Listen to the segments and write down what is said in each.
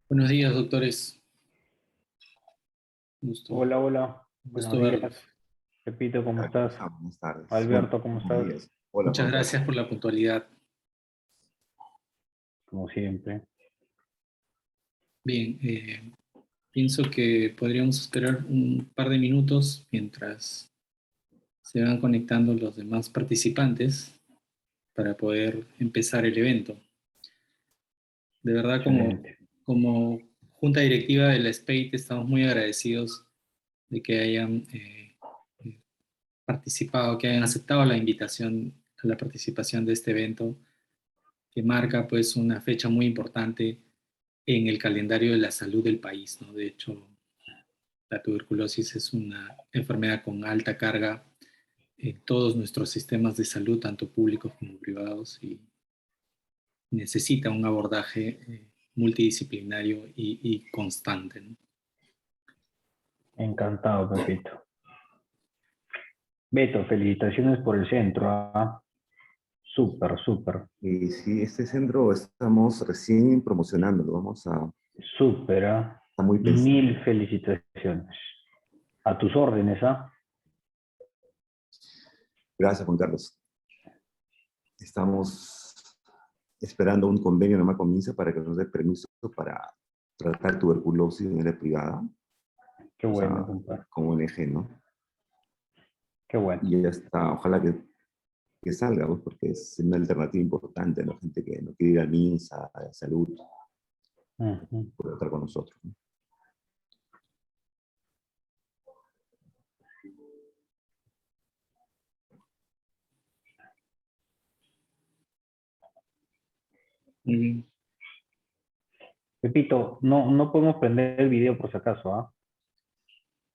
Buenos días, doctores. Gusto, Hola, hola. gusto Buenos días. verlos. Pepito, ¿cómo ¿Cómo estás? están? Buenas tardes. Bueno, Alberto, ¿cómo buenos estás? días. Hola, Muchas Juan Carlos. gracias por la puntualidad. Como siempre. Bien, pienso que podríamos esperar un par de minutos mientras se van conectando los demás participantes para poder empezar el evento. De verdad, Excelente. como junta directiva de la SPATE, estamos muy agradecidos de que hayan participado, que hayan aceptado la invitación a la participación de este evento que marca pues una fecha muy importante en el calendario de la salud del país, ¿no? De hecho, la tuberculosis es una enfermedad con alta carga en todos nuestros sistemas de salud, tanto públicos como privados, y necesita un abordaje multidisciplinario y constante, ¿no? Encantado, Pepito. Beto, felicitaciones por el centro. ¿Ah? Súper, súper. Y sí, este centro estamos recién promocionándolo. Súper, ¿ah? Está muy pensado. Mil felicitaciones. A tus órdenes, ¿ah? Gracias, Juan Carlos. Estamos esperando un convenio de Cominsa para que nos dé permiso para tratar tuberculosis en área privada, Qué o bueno, sea, compadre. como ONG, ¿no? Qué bueno. Y ya está, ojalá que salga, pues, porque es una alternativa importante a la gente que no quiere ir a MINSA, a salud, Ujú. puede estar con nosotros, ¿no? Muy bien. Pepito, no podemos prender el video por si acaso, ¿ah?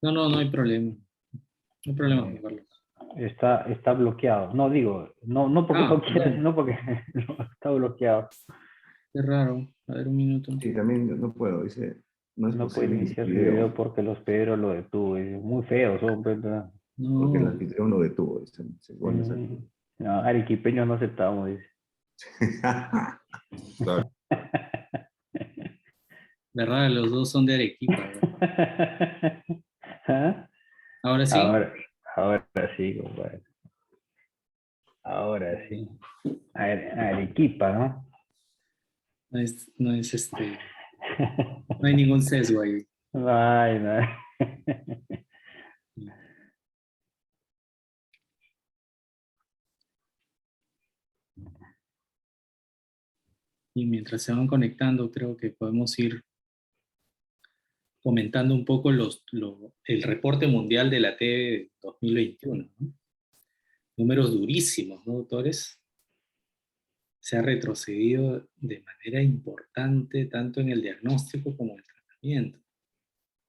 No, no, no hay problema. No hay problema, Juan Eh, Carlos. está bloqueado. No, digo, no porque Ah, no quiera, perdón. sino porque no, está bloqueado. Qué raro. A ver, un minuto. Sí, también no puedo, dice, no es No puede posible iniciar iniciar su video. video porque los Pedro lo detuvo. Es muy feo, son, pues, ¿no? Porque el No. anfitrión lo detuvo. Bueno, No, arequipeños no aceptamos, dice. claro. ¿Verdad? Los dos son de Arequipa, ¿verdad? ¿Ah? Ahora sí. Ahora, ahora sí, compadre. Ahora sí. Arequipa, ¿no? No es no hay ningún sesgo ahí. Ay, no. Y mientras se van conectando, creo que podemos ir comentando un poco el reporte mundial de la T 2021, ¿no? Números durísimos, ¿no, doctores? Se ha retrocedido de manera importante tanto en el diagnóstico como en el tratamiento.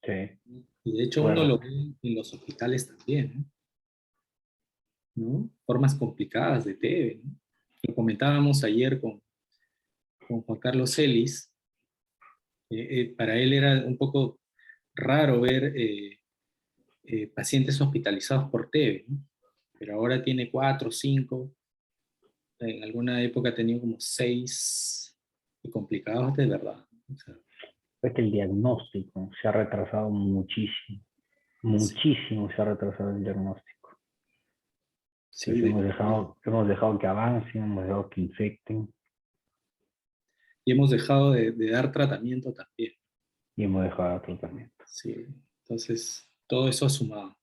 Sí, Y de hecho uno lo fuerte. ve en los hospitales también, ¿no? Formas complicadas de TB, ¿no? Lo comentábamos ayer con Juan Carlos Celis. Para él era un poco raro ver pacientes hospitalizados por TB, ¿no? Pero ahora tiene 4, 5, en alguna época ha tenido como 6, y complicados de verdad. O sea, Es que el diagnóstico se ha retrasado muchísimo. sí, Muchísimo se ha retrasado el diagnóstico. sí, Entonces hemos dejado que avancen, hemos dejado que infecten y hemos dejado de dar tratamiento también. y hemos dejado el tratamiento. Sí, entonces todo eso ha sumado.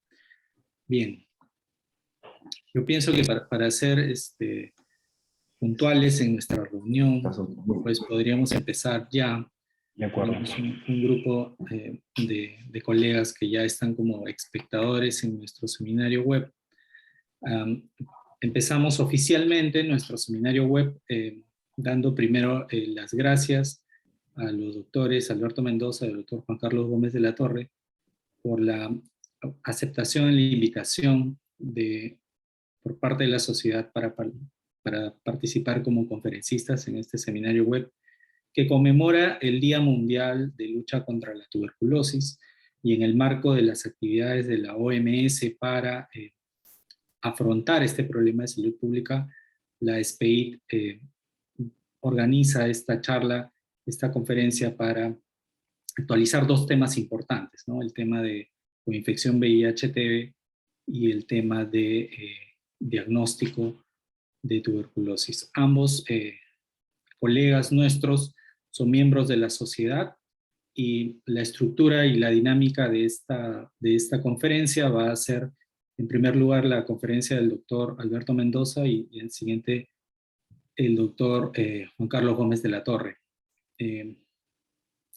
Bien, yo pienso que para ser puntuales en nuestra reunión, Caso pues podríamos empezar ya. De acuerdo. Tenemos un grupo de colegas que ya están como espectadores en nuestro seminario web. Um, Empezamos oficialmente nuestro seminario web dando primero las gracias a los doctores Alberto Mendoza y al doctor Juan Carlos Gómez de la Torre por la aceptación en la invitación por parte de la sociedad para participar como conferencistas en este seminario web que conmemora el Día Mundial de Lucha contra la Tuberculosis y en el marco de las actividades de la OMS para afrontar este problema de salud pública, la SPEIT organiza esta charla, esta conferencia para actualizar dos temas importantes, ¿no? El tema de infección VIH-TV y el tema de diagnóstico de tuberculosis. Ambos colegas nuestros son miembros de la sociedad y la estructura y la dinámica de esta conferencia va a ser, en primer lugar, la conferencia del doctor Alberto Mendoza y en el siguiente, el doctor Juan Carlos Gómez de la Torre. En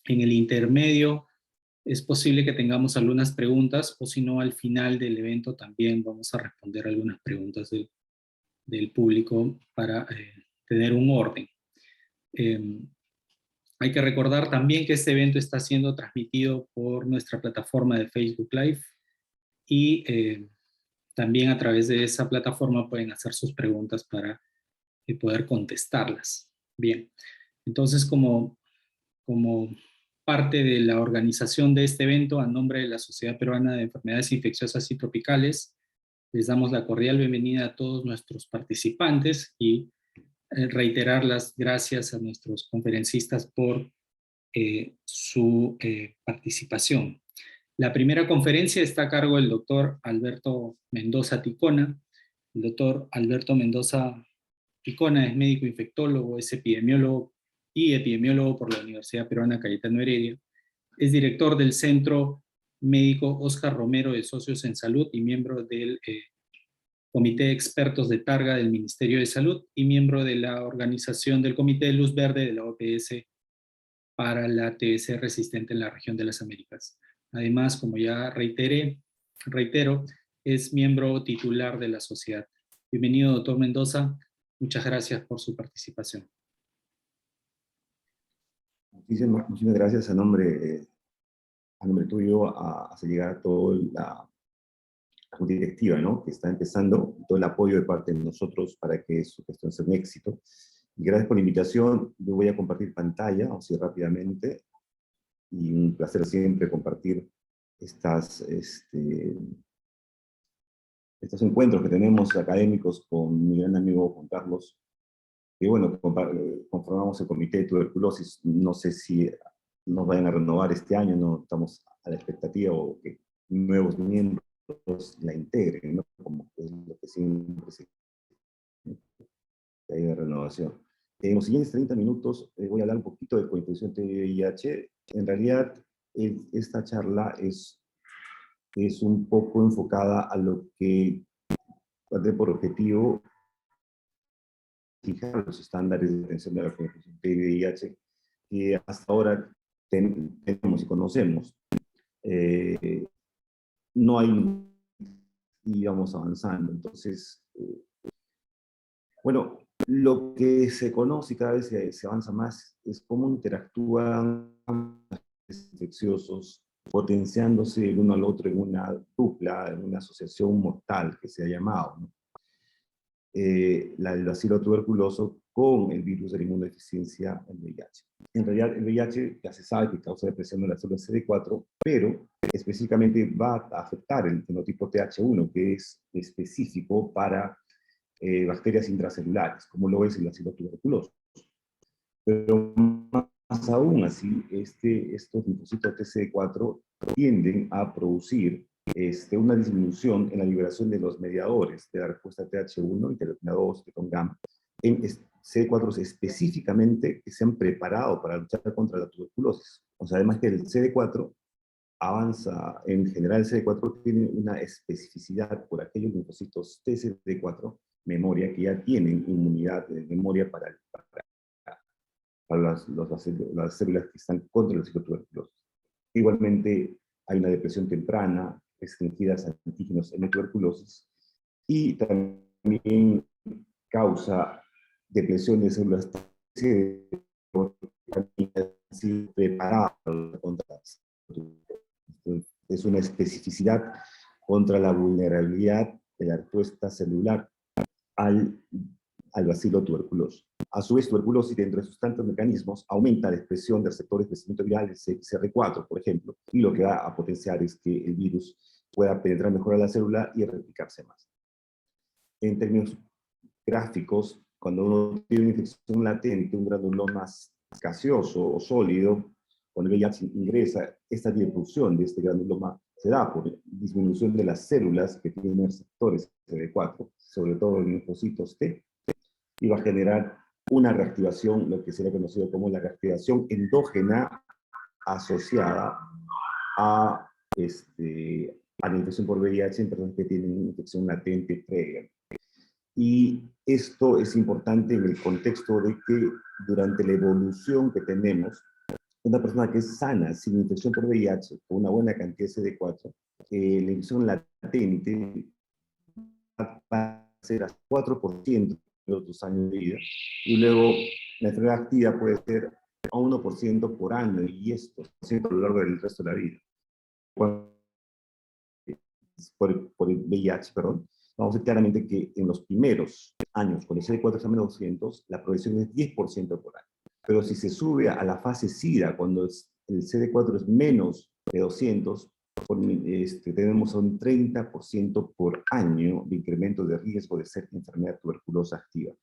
el intermedio es posible que tengamos algunas preguntas, o si no, al final del evento también vamos a responder algunas preguntas del público para tener un orden. Hay que recordar también que este evento está siendo transmitido por nuestra plataforma de Facebook Live y también a través de esa plataforma pueden hacer sus preguntas para poder contestarlas. Bien, entonces como parte de la organización de este evento, a nombre de la Sociedad Peruana de Enfermedades Infecciosas y Tropicales, les damos la cordial bienvenida a todos nuestros participantes y reiterar las gracias a nuestros conferencistas por su participación. La primera conferencia está a cargo del doctor Alberto Mendoza Ticona. El doctor Alberto Mendoza Ticona es médico infectólogo, es epidemiólogo por la Universidad Peruana Cayetano Heredia. Es director del Centro Médico Oscar Romero de Socios en Salud y miembro del Comité de Expertos de Targa del Ministerio de Salud y miembro de la organización del Comité de Luz Verde de la OPS para la TBC resistente en la región de las Américas. Además, como ya reitero, es miembro titular de la sociedad. Bienvenido, doctor Mendoza. Muchas gracias por su participación. Muchísimas gracias a nombre tuyo a hacer llegar a toda la junta directiva, ¿no?, que está empezando, todo el apoyo de parte de nosotros para que su gestión sea un éxito. Y gracias por la invitación. Yo voy a compartir pantalla, así rápidamente, y un placer siempre compartir estos encuentros que tenemos académicos con mi gran amigo Juan Carlos, que bueno, conformamos el comité de tuberculosis. No sé si nos vayan a renovar este año, no estamos a la expectativa o que nuevos miembros la integren, ¿no?, como es lo que siempre se hay de renovación. En los siguientes 30 minutos voy a hablar un poquito de coinfección TB-VIH. En realidad, esta charla es un poco enfocada a lo que tiene por objetivo fijar los estándares de atención de la coinfección TB-VIH que hasta ahora tenemos y conocemos. No hay, y vamos avanzando. Entonces, bueno, lo que se conoce y cada vez se avanza más es cómo interactúan los infecciosos, potenciándose el uno al otro en una dupla, en una asociación mortal que se ha llamado, ¿no?, el bacilo tuberculoso con el virus de la inmunodeficiencia, el VIH. En realidad, el VIH ya se sabe que causa depresión de la célula CD4, pero específicamente va a afectar el fenotipo TH1, que es específico para bacterias intracelulares, como lo es el bacilo tuberculoso. Pero más aún así, estos linfocitos TCD4 tienden a producir una disminución en la liberación de los mediadores de la respuesta TH1, interleucina 2, interleucina gamma, en CD4 específicamente que se han preparado para luchar contra la tuberculosis. O sea, además que el CD4 avanza, en general el CD4 tiene una especificidad por aquellos linfocitos TCD4, memoria, que ya tienen inmunidad de memoria para las células que están contra el citotuberculosis. Igualmente, hay una depresión temprana, restringidas a antígenos en la tuberculosis, y también causa depresión de células preparadas contra la tuberculosis. Es una especificidad contra la vulnerabilidad de la respuesta celular al bacilo tuberculoso. A su vez, tuberculosis, dentro de sus tantos mecanismos, aumenta la expresión de receptores de crecimiento viral, el CR4, por ejemplo, y lo que va a potenciar es que el virus pueda penetrar mejor a la célula y replicarse más. En términos gráficos, cuando uno tiene una infección latente, un granuloma gaseoso o sólido, cuando el VIH ingresa, esta difusión de este granuloma se da por disminución de las células que tienen receptores CD4, sobre todo en linfocitos T, y va a generar una reactivación, lo que sería conocido como la reactivación endógena asociada a, a la infección por VIH en personas que tienen una infección latente previa. Y esto es importante en el contexto de que durante la evolución que tenemos, una persona que es sana, sin infección por VIH, con una buena cantidad de CD4, la infección latente va a ser hasta 4% de los 2 años de vida, y luego la enfermedad activa puede ser a 1% por año, y esto a lo largo del resto de la vida. Por el VIH, perdón, vamos a ver claramente que en los primeros años, con el CD4 está menos 200, la progresión es 10% por año. Pero si se sube a la fase SIDA, cuando el CD4 es menos de 200, tenemos un 30% por año de incremento de riesgo de ser enfermedad tuberculosa activa.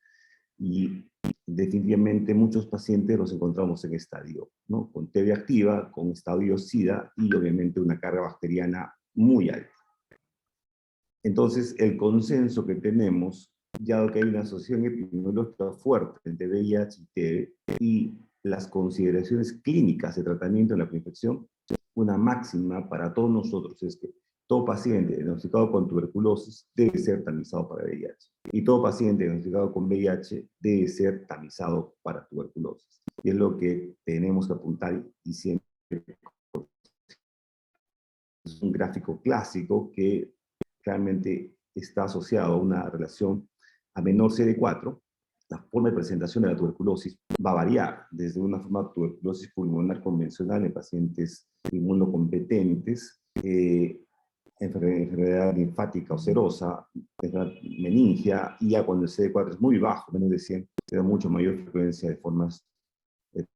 Y definitivamente muchos pacientes los encontramos en estadio, ¿no? Con TB activa, con estadio SIDA y obviamente una carga bacteriana muy alta. Entonces, el consenso que tenemos, ya que hay una asociación epidemiológica fuerte entre VIH y TB, y las consideraciones clínicas de tratamiento de la infección, una máxima para todos nosotros es que todo paciente diagnosticado con tuberculosis debe ser tamizado para VIH. Y todo paciente diagnosticado con VIH debe ser tamizado para tuberculosis. Y es lo que tenemos que apuntar y siempre. Es un gráfico clásico que claramente está asociado a una relación a menor CD4. La forma de presentación de la tuberculosis va a variar desde una forma de tuberculosis pulmonar convencional en pacientes inmunocompetentes, enfermedad linfática o serosa, meningia, y ya cuando el CD4 es muy bajo, menos de 100, se da mucho mayor frecuencia de formas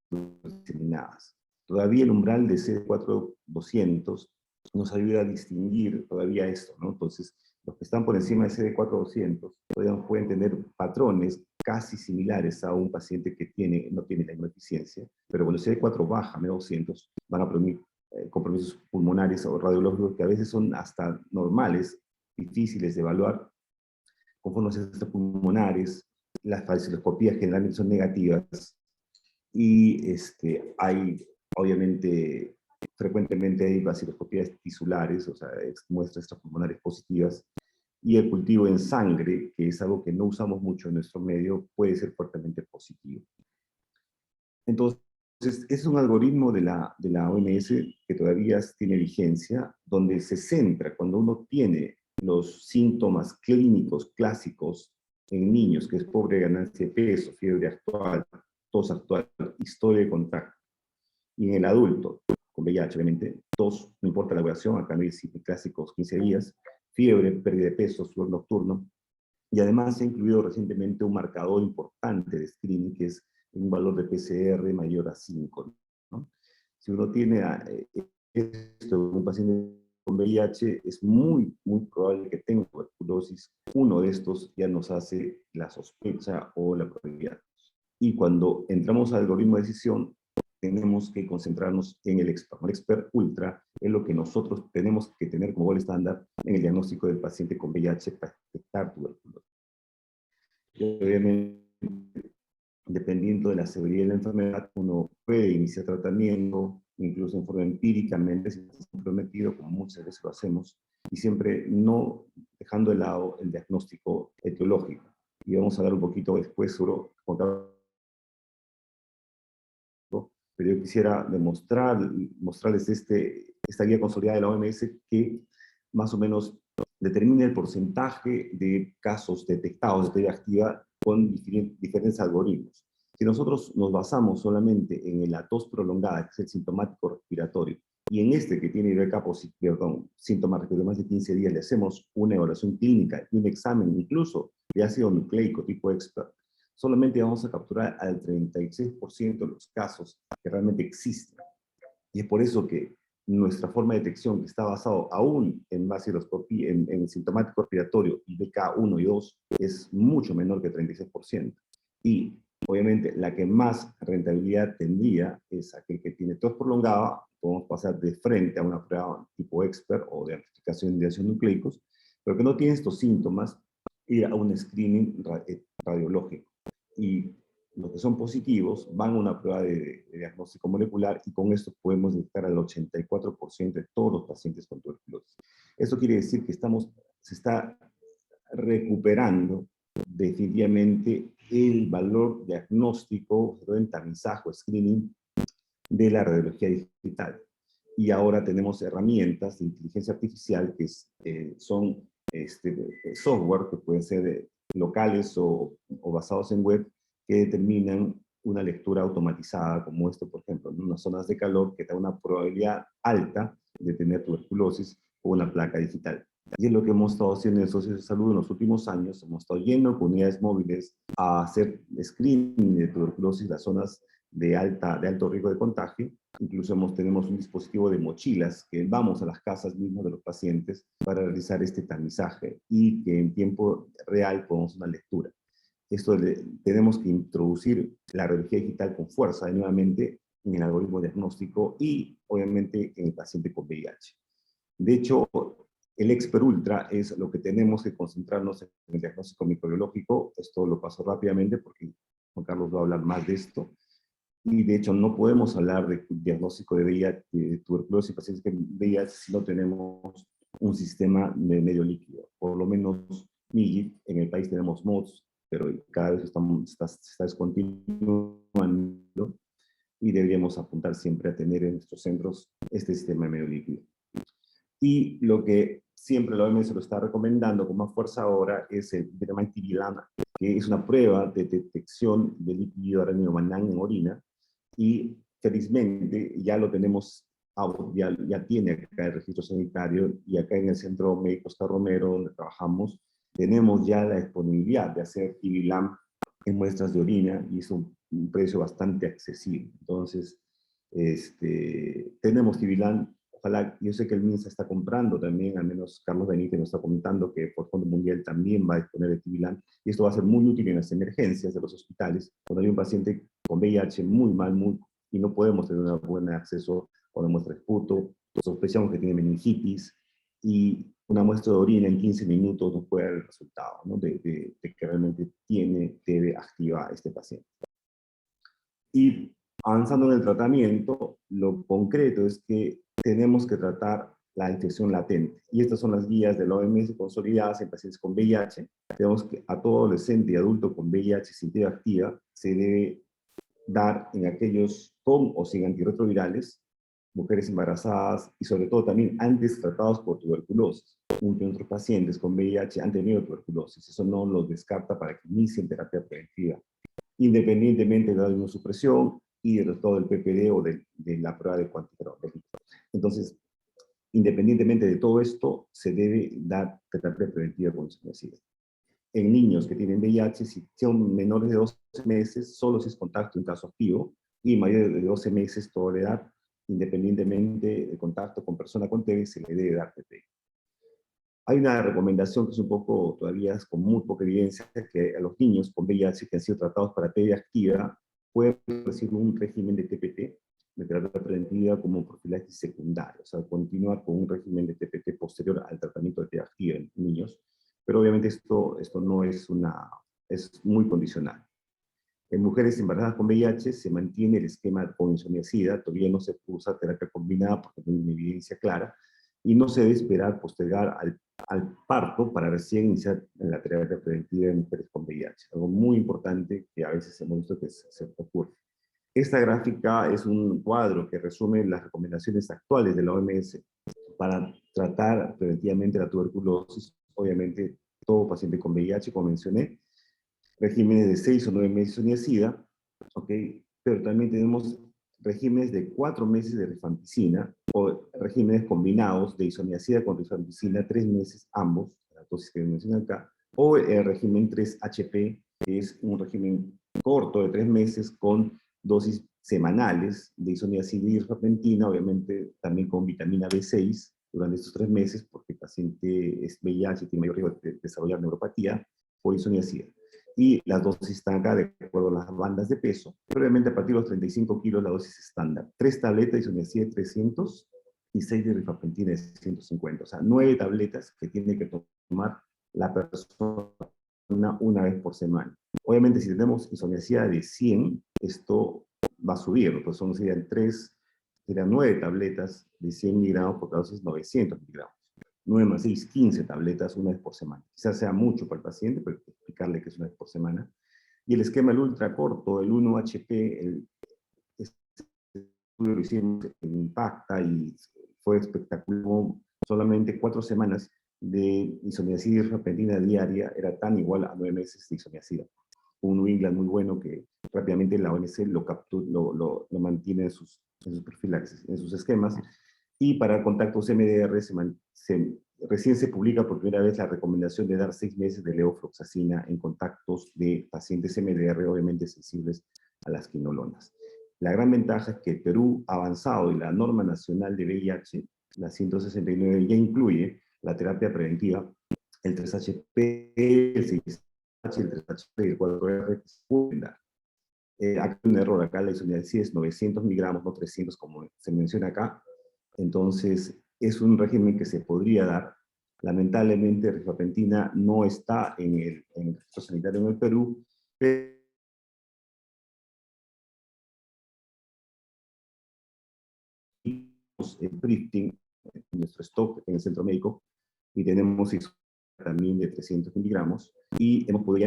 diseminadas. Todavía el umbral de CD4 200 nos ayuda a distinguir todavía esto, ¿no? Entonces, los que están por encima de CD4 200 todavía pueden tener patrones casi similares a un paciente que no tiene la inmunodeficiencia, pero cuando el CD4 baja a 200, van a producir compromisos pulmonares o radiológicos que a veces son hasta normales, difíciles de evaluar, con formas pulmonares. Las falcioscopías generalmente son negativas, y hay, obviamente, frecuentemente hay vaciloscopías tisulares, o sea, muestras extrapulmonares positivas, y el cultivo en sangre, que es algo que no usamos mucho en nuestro medio, puede ser fuertemente positivo. Entonces, es un algoritmo de la OMS que todavía tiene vigencia, donde se centra cuando uno tiene los síntomas clínicos clásicos en niños, que es pobre ganancia de peso, fiebre actual, tos actual, historia de contacto. Y en el adulto, con VIH, obviamente, tos, no importa la duración, acá no hay clásicos 15 días, fiebre, pérdida de peso, sudor nocturno, y además se ha incluido recientemente un marcador importante de screening, que es un valor de PCR mayor a 5, ¿no? Si uno tiene un paciente con VIH, es muy, muy probable que tenga tuberculosis. Uno de estos ya nos hace la sospecha o la probabilidad. Y cuando entramos al algoritmo de decisión, tenemos que concentrarnos en el expert. El expert ultra es lo que nosotros tenemos que tener como gol estándar en el diagnóstico del paciente con VIH para detectar tuberculosis. Y obviamente, dependiendo de la severidad de la enfermedad, uno puede iniciar tratamiento, incluso en forma empíricamente, si está comprometido, como muchas veces lo hacemos, y siempre no dejando de lado el diagnóstico etiológico. Y vamos a hablar un poquito después sobre, pero yo quisiera mostrarles esta guía consolidada de la OMS que más o menos determina el porcentaje de casos detectados de TB activa con diferentes algoritmos. Si nosotros nos basamos solamente en la tos prolongada, que es el sintomático respiratorio, y en que tiene IBK positivo, síntomas de más de 15 días, le hacemos una evaluación clínica y un examen incluso de ácido nucleico tipo expert, solamente vamos a capturar al 36% de los casos que realmente existen. Y es por eso que nuestra forma de detección, que está basado aún en vaciloscopía, en sintomático respiratorio, IBK 1 y 2, es mucho menor que 36%. Y Obviamente, la que más rentabilidad tendría es aquel que tiene tos prolongada. Podemos pasar de frente a una prueba tipo expert o de amplificación de ácidos nucleicos, pero que no tiene estos síntomas, ir a un screening radiológico. Y los que son positivos van a una prueba de diagnóstico molecular y con esto podemos detectar al 84% de todos los pacientes con tuberculosis. Esto quiere decir que se está recuperando definitivamente el valor diagnóstico, el tamizaje o screening de la radiología digital. Y ahora tenemos herramientas de inteligencia artificial que son software que pueden ser locales o basados en web, que determinan una lectura automatizada como esto, por ejemplo, en unas zonas de calor que da una probabilidad alta de tener tuberculosis o una placa digital. Y es lo que hemos estado haciendo en el Socio de Salud en los últimos años. Hemos estado yendo con unidades móviles a hacer screening de tuberculosis en las zonas de alto riesgo de contagio. Incluso tenemos un dispositivo de mochilas que vamos a las casas mismas de los pacientes para realizar este tamizaje y que en tiempo real podemos una lectura. Tenemos que introducir la radiología digital con fuerza nuevamente en el algoritmo diagnóstico y obviamente en el paciente con VIH. De hecho, el Expert Ultra es lo que tenemos que concentrarnos en el diagnóstico microbiológico. Esto lo paso rápidamente porque Juan Carlos va a hablar más de esto. Y de hecho no podemos hablar de diagnóstico de VIH, de tuberculosis y pacientes con VIH si no tenemos un sistema de medio líquido. Por lo menos MIGIT, en el país tenemos MODS, pero cada vez se está descontinuando y deberíamos apuntar siempre a tener en nuestros centros este sistema de medio líquido. Y lo que siempre la OMS lo está recomendando con más fuerza ahora es el Tivilam, que es una prueba de detección de líquido araninomanán en orina, y felizmente ya lo tenemos, ya tiene acá el registro sanitario, y acá en el Centro Médico Oscar Romero, donde trabajamos, tenemos ya la disponibilidad de hacer Tivilam en muestras de orina, y es un precio bastante accesible. Entonces, tenemos Tivilam. Ojalá, yo sé que el MINSA está comprando también, al menos Carlos Benítez nos está comentando que por Fondo Mundial también va a disponer de Tivilam, y esto va a ser muy útil en las emergencias de los hospitales, cuando hay un paciente con VIH muy mal, y no podemos tener un buen acceso a una muestra de esputo, sospechamos que tiene meningitis, y una muestra de orina en 15 minutos nos puede dar el resultado, ¿no? de que realmente debe activa este paciente. Y avanzando en el tratamiento, lo concreto es que tenemos que tratar la infección latente. Y estas son las guías de la OMS consolidadas en pacientes con VIH. Tenemos que a todo adolescente y adulto con VIH sin TB activa se debe dar en aquellos con o sin antirretrovirales, mujeres embarazadas y sobre todo también antes tratados por tuberculosis. Muchos otros pacientes con VIH han tenido tuberculosis. Eso no los descarta para que inicien terapia preventiva, independientemente de la inmunosupresión y del resultado del PPD o de la prueba de cuantificador. Entonces, independientemente de todo esto, se debe dar terapia preventiva con isoniazida. En niños que tienen VIH, si son menores de 12 meses, solo si es contacto en caso activo, y mayores de 12 meses, toda la edad, independientemente del contacto con persona con TB, se le debe dar PPD. Hay una recomendación que es un poco, todavía es con muy poca evidencia, que a los niños con VIH que han sido tratados para TB activa pueden recibir un régimen de TPT, de terapia preventiva, como profilaxis secundaria, o sea, continuar con un régimen de TPT posterior al tratamiento de TB activa en niños, pero obviamente esto no es es muy condicional. En mujeres embarazadas con VIH se mantiene el esquema con isoniazida, todavía no se usa terapia combinada porque no hay una evidencia clara, y no se debe esperar postergar al parto para recién iniciar la terapia preventiva en mujeres con VIH. Algo muy importante que a veces hemos visto que se ocurre. Esta gráfica es un cuadro que resume las recomendaciones actuales de la OMS para tratar preventivamente la tuberculosis. Obviamente, todo paciente con VIH, como mencioné, regímenes de 6 o 9 meses de isoniazida, ¿ok? Pero también tenemos regímenes de 4 meses de rifampicina, o regímenes combinados de isoniazida con rifampicina, 3 meses ambos, la dosis que mencioné acá, o el régimen 3HP, que es un régimen corto de 3 meses con dosis semanales de isoniazida y rifampicina, obviamente también con vitamina B6 durante estos 3 meses, porque el paciente es VIH y tiene mayor riesgo de desarrollar neuropatía por isoniazida. y las dosis están acá de acuerdo a las bandas de peso. Previamente, a partir de los 35 kilos, la dosis estándar. 3 tabletas de isoniazida de 300 y 6 de rifampicina de 150. O sea, 9 tabletas que tiene que tomar la persona una vez por semana. Obviamente, si tenemos isoniazida de 100, esto va a subir, pues serían 9 tabletas de 100 miligramos por cada dosis, 900 miligramos. 9 más 6, 15 tabletas una vez por semana. Quizás sea mucho para el paciente, pero hay que explicarle que es una vez por semana. Y el esquema, el ultra corto, el 1HP, lo hicimos en Impacta y fue espectacular. Solamente 4 semanas de isoniazida y rifampicina diaria era tan igual a 9 meses de isoniazida. Un New England muy bueno que rápidamente la OMS lo mantiene en sus perfiles, en sus esquemas. Y para contactos MDR recién se publica por primera vez la recomendación de dar 6 meses de levofloxacina en contactos de pacientes MDR, obviamente sensibles a las quinolonas. La gran ventaja es que el Perú ha avanzado y la norma nacional de VIH, la 169, ya incluye la terapia preventiva, el 3HP, el 6H, el 3HP y el 4R que se pueden dar. Acá hay un error, acá la isoniazida es 900 miligramos, no 300 como se menciona acá. Entonces, es un régimen que se podría dar. Lamentablemente, rifampicina no está en el registro sanitario en el Perú, pero el Priftin, nuestro stock en el centro médico, y tenemos también de 300 miligramos, y hemos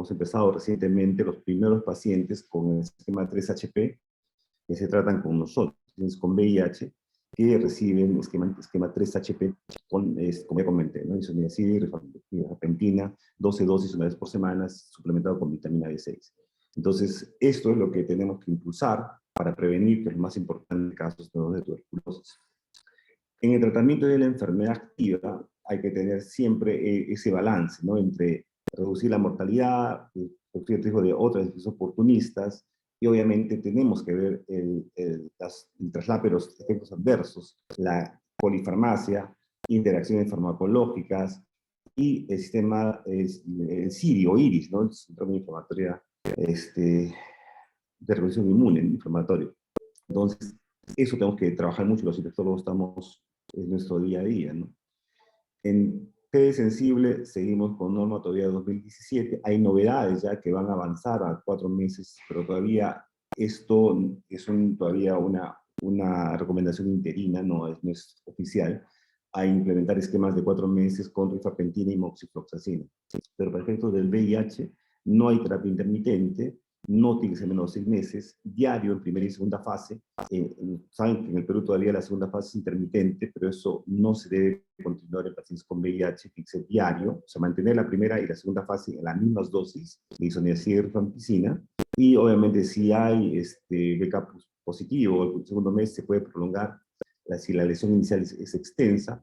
empezado recientemente los primeros pacientes con el esquema 3HP, que se tratan con nosotros, con VIH, que reciben esquema 3HP, como ya comenté, ¿no? Isoniazida y rifampicina, 12 dosis una vez por semana, suplementado con vitamina B6. Entonces, esto es lo que tenemos que impulsar para prevenir, que es lo más importante en casos de tuberculosis. En el tratamiento de la enfermedad activa hay que tener siempre ese balance, ¿no? Entre reducir la mortalidad, reducir el riesgo de otras infecciones oportunistas, y obviamente tenemos que ver el traslado de los efectos adversos, la polifarmacia, interacciones farmacológicas y el sistema, el CIRI o IRIS, ¿no? El síndrome inflamatorio de reacción inmune, inflamatorio. Entonces, eso tenemos que trabajar mucho, los infectólogos estamos en nuestro día a día, ¿no? En TB sensible seguimos con norma todavía de 2017, hay novedades ya que van a avanzar a 4 meses, pero todavía esto es todavía una recomendación interina, no es oficial, a implementar esquemas de 4 meses con rifampicina y moxifloxacina. Pero para efectos del VIH no hay terapia intermitente, no tiene que ser menos de 6 meses, diario en primera y segunda fase. Saben que en el Perú todavía la segunda fase es intermitente, pero eso no se debe continuar en pacientes con VIH, tiene que ser diario, o sea, mantener la primera y la segunda fase en las mismas dosis de isoniazida y rifampicina, y obviamente si hay BK positivo, el segundo mes se puede prolongar, si la lesión inicial es extensa,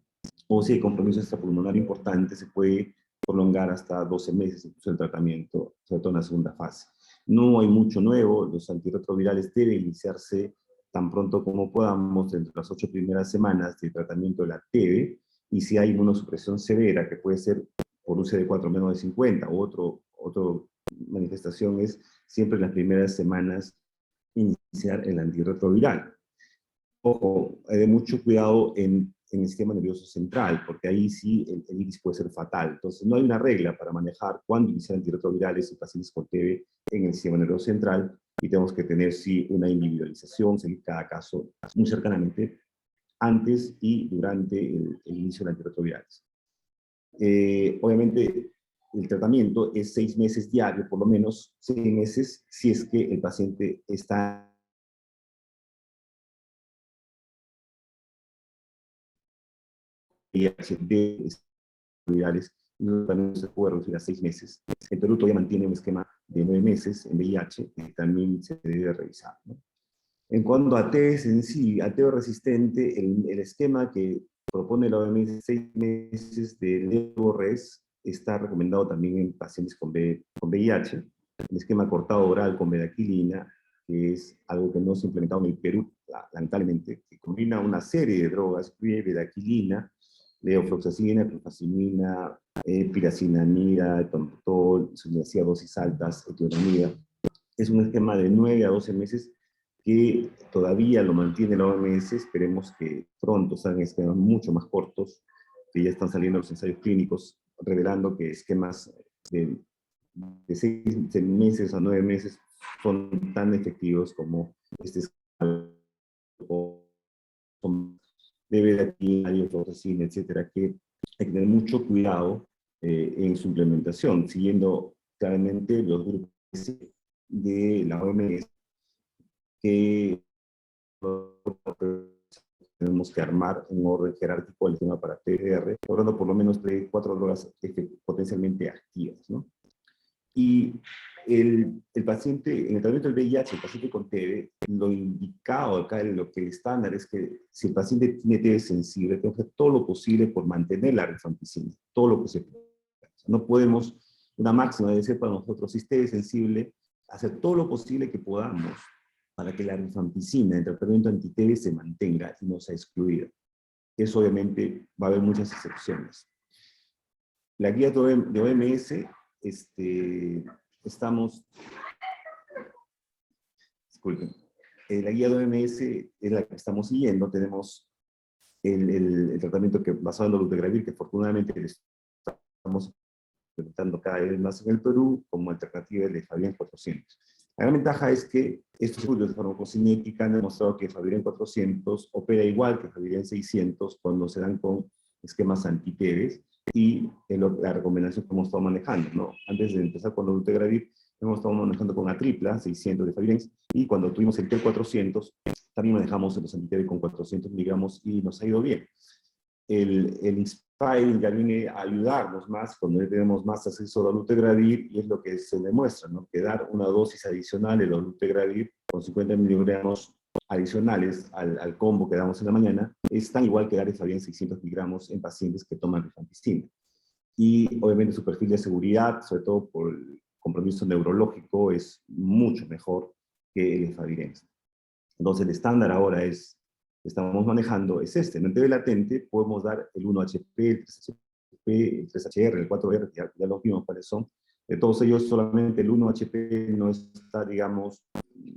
o si hay compromiso extrapulmonar importante, se puede prolongar hasta 12 meses incluso el tratamiento, sobre todo en la segunda fase. No hay mucho nuevo, los antirretrovirales deben iniciarse tan pronto como podamos, entre las 8 primeras semanas de tratamiento de la TB, y si hay inmunosupresión severa, que puede ser por un CD4 menos de 50, o otra manifestación es siempre en las primeras semanas iniciar el antirretroviral. Ojo, hay de mucho cuidado en el sistema nervioso central, porque ahí sí el IRIS puede ser fatal. Entonces, no hay una regla para manejar cuándo iniciar antirretrovirales en pacientes con TB en el sistema nervioso central, y tenemos que tener, sí, una individualización, seguir cada caso muy cercanamente antes y durante el inicio de antirretrovirales. Obviamente, el tratamiento es 6 meses diario, por lo menos 6 meses, si es que el paciente está de virales, también se puede reducir a 6 meses. El Perú todavía mantiene un esquema de 9 meses en VIH, que también se debe revisar, ¿no? En cuanto a TB en sí, a TB resistente, el esquema que propone la OMS, 6 meses de levo-res, está recomendado también en pacientes con VIH. El esquema cortado oral con bedaquilina, que es algo que no se ha implementado en el Perú, lamentablemente, que combina una serie de drogas, incluye bedaquilina, levofloxacina, clofazimina, piracinamida, etonositol, isoniazida, dosis altas, etionamida. Es un esquema de 9 a 12 meses que todavía lo mantiene la OMS. Esperemos que pronto salgan esquemas mucho más cortos, que ya están saliendo los ensayos clínicos, revelando que esquemas de 6 meses a 9 meses son tan efectivos como este esquema de bedaquina, levofloxacina, etcétera, que hay que tener mucho cuidado en su implementación, siguiendo claramente los grupos de la OMS, que tenemos que armar un orden jerárquico del tema para PDR, logrando por lo menos 4 drogas potencialmente activas, ¿no? Y el paciente, en el tratamiento del VIH, el paciente con TB, lo indicado acá, lo que el estándar es que si el paciente tiene TB sensible, tenemos que hacer todo lo posible por mantener la rifampicina, todo lo que se pueda. No podemos, una máxima debe ser para nosotros, si TB sensible, hacer todo lo posible que podamos para que la rifampicina, el tratamiento anti-TB, se mantenga y no sea excluida. Eso obviamente va a haber muchas excepciones. La guía de OMS, disculpen, la guía de OMS es la que estamos siguiendo. Tenemos el tratamiento basado en dolutegravir, que afortunadamente estamos implementando cada vez más en el Perú como alternativa de Faviren 400. La gran ventaja es que estos estudios de farmacocinética han demostrado que Faviren 400 opera igual que Faviren 600 cuando se dan con esquemas anti-TBs, y la recomendación que hemos estado manejando, ¿no? Antes de empezar con dolutegravir, hemos estado manejando con atripla, 600 de Faviren, y cuando tuvimos el T400, también manejamos los anti-TB con 400 miligramos y nos ha ido bien. El Inspiring ya viene a ayudarnos más cuando ya tenemos más acceso a dolutegravir, y es lo que se demuestra, ¿no? Que dar una dosis adicional de dolutegravir con 50 miligramos adicionales al combo que damos en la mañana es tan igual que dar Faviren 600 miligramos en pacientes que toman rifampicina. Y obviamente su perfil de seguridad, sobre todo por el compromiso neurológico, es mucho mejor que el Faviren. Entonces el estándar ahora estamos manejando es este. En el TB latente podemos dar el 1HP, el 3HP, el 3HR, el 4R, ya los vimos cuáles son. De todos ellos, solamente el 1HP no está, digamos,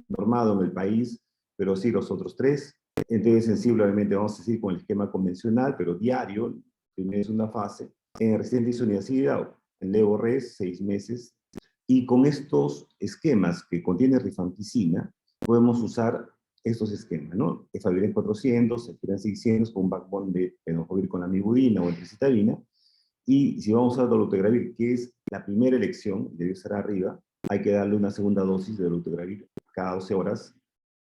normado en el país, pero sí los otros 3. En TB sensible, obviamente, vamos a seguir con el esquema convencional, pero diario, primera y segunda fase. En resistente isoniazida, en levo-res, 6 meses. Y con estos esquemas que contienen rifampicina, podemos usar estos esquemas, ¿no? Faviren 400, Faviren 600 con un backbone de tenofovir con amibudina o entricitabina. Y si vamos a usar dolutegravir, que es la primera elección, debe estar arriba, hay que darle una segunda dosis de dolutegravir cada 12 horas,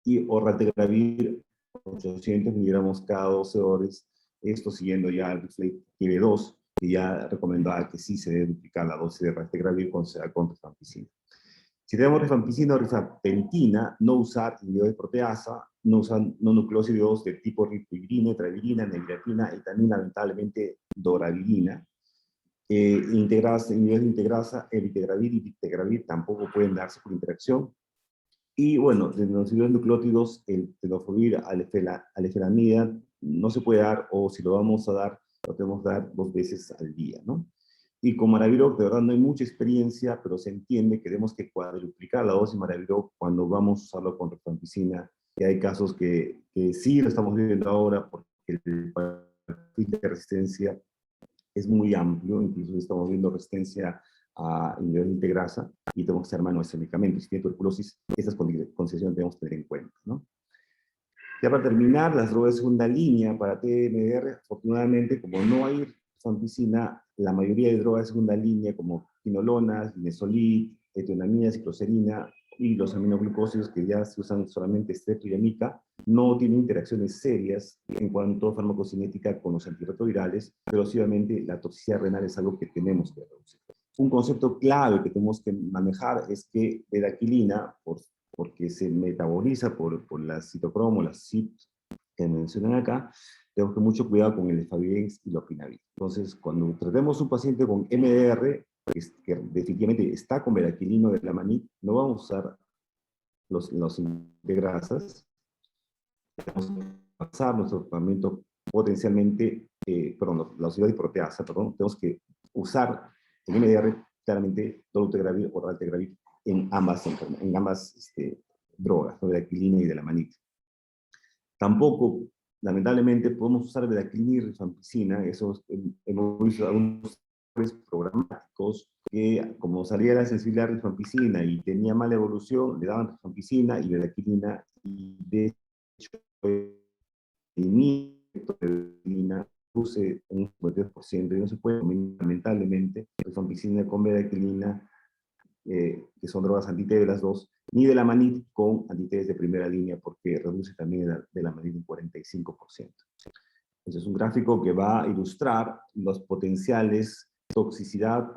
y raltegravir 800 miligramos cada 12 horas, esto siguiendo ya el TB2, que ya recomendaba que sí se debe duplicar la dosis de raltegravir con rifampicina. Si tenemos rifampicina o rifapentina, no usar inhibidores de proteasa, no usar no nucleósidos de tipo rifampicina, travirina, nevirapina, etamina, lamentablemente doravirina. Inhibidores de integrasa, eritegravir y bictegravir tampoco pueden darse por interacción. Y bueno, de los nucleótidos, el tenofovir, alefenamida, no se puede dar, o si lo vamos a dar, lo tenemos que dar 2 veces al día, ¿no? Y con Maraviroc, de verdad, no hay mucha experiencia, pero se entiende que tenemos que cuadruplicar la dosis de Maraviroc cuando vamos a usarlo con rifampicina. Y hay casos que sí lo estamos viendo ahora, porque el perfil de resistencia es muy amplio, incluso estamos viendo resistencia a inhibidores de integrasa, y tenemos que hacer mano a ese medicamento. Si tiene tuberculosis, estas concesiones debemos tener en cuenta, ¿no? Ya para terminar, las drogas de segunda línea para TMDR, afortunadamente, como no hay rifampicina, la mayoría de drogas de segunda línea, como quinolonas, linezolid, etionamida, cicloserina y los aminoglucósidos que ya se usan solamente strepto y amica, no tienen interacciones serias en cuanto a farmacocinética con los antirretrovirales, pero obviamente la toxicidad renal es algo que tenemos que reducir. Un concepto clave que tenemos que manejar es que bedaquilina, porque se metaboliza por las citocromo, las CYP que mencionan acá, tenemos que tener mucho cuidado con el efavirenz y lopinavir. Entonces, cuando tratemos un paciente con MDR, que definitivamente está con bedaquilina de la manit, no vamos a usar los integrasas, vamos a pasar nuestro tratamiento potencialmente la oxidabiproteasa, tenemos que usar el MDR claramente dolutegravir o raltegravir en ambas drogas, ¿no? Bedaquiline y delamanid. Tampoco, lamentablemente, podemos usar bedaquiline y rifampicina. Hemos visto algunos programáticos que, como salía la sensibilidad a rifampicina y tenía mala evolución, le daban rifampicina y bedaquilina, y de hecho, bedaquilina produce un 52%, y no se puede combinar, lamentablemente, rifampicina con bedaquilina, que son drogas anti-TB las dos, ni delamanid con anti-TBs de primera línea, porque reduce también delamanid un 45%. Entonces es un gráfico que va a ilustrar los potenciales toxicidad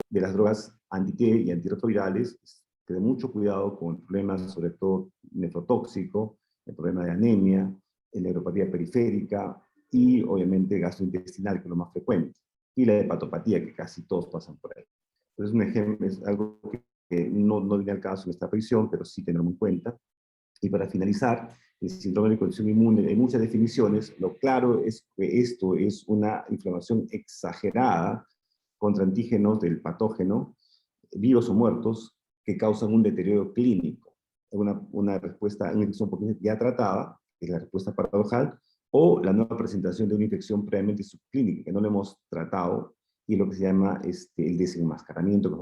de las drogas anti-TB y antirretrovirales. Ten mucho cuidado con problemas, sobre todo nefrotóxico, el problema de anemia, la neuropatía periférica y obviamente gastrointestinal, que es lo más frecuente, y la hepatopatía, que casi todos pasan por ahí. Entonces, un ejemplo es algo que no viene al caso en esta revisión, pero sí tenerlo en cuenta. Y para finalizar, el síndrome de condición inmune, hay muchas definiciones. Lo claro es que esto es una inflamación exagerada contra antígenos del patógeno, vivos o muertos, que causan un deterioro clínico. Una respuesta a una infección por ya tratada, que es la respuesta paradojal, o la nueva presentación de una infección previamente subclínica, que no lo hemos tratado, y lo que se llama el desenmascaramiento, que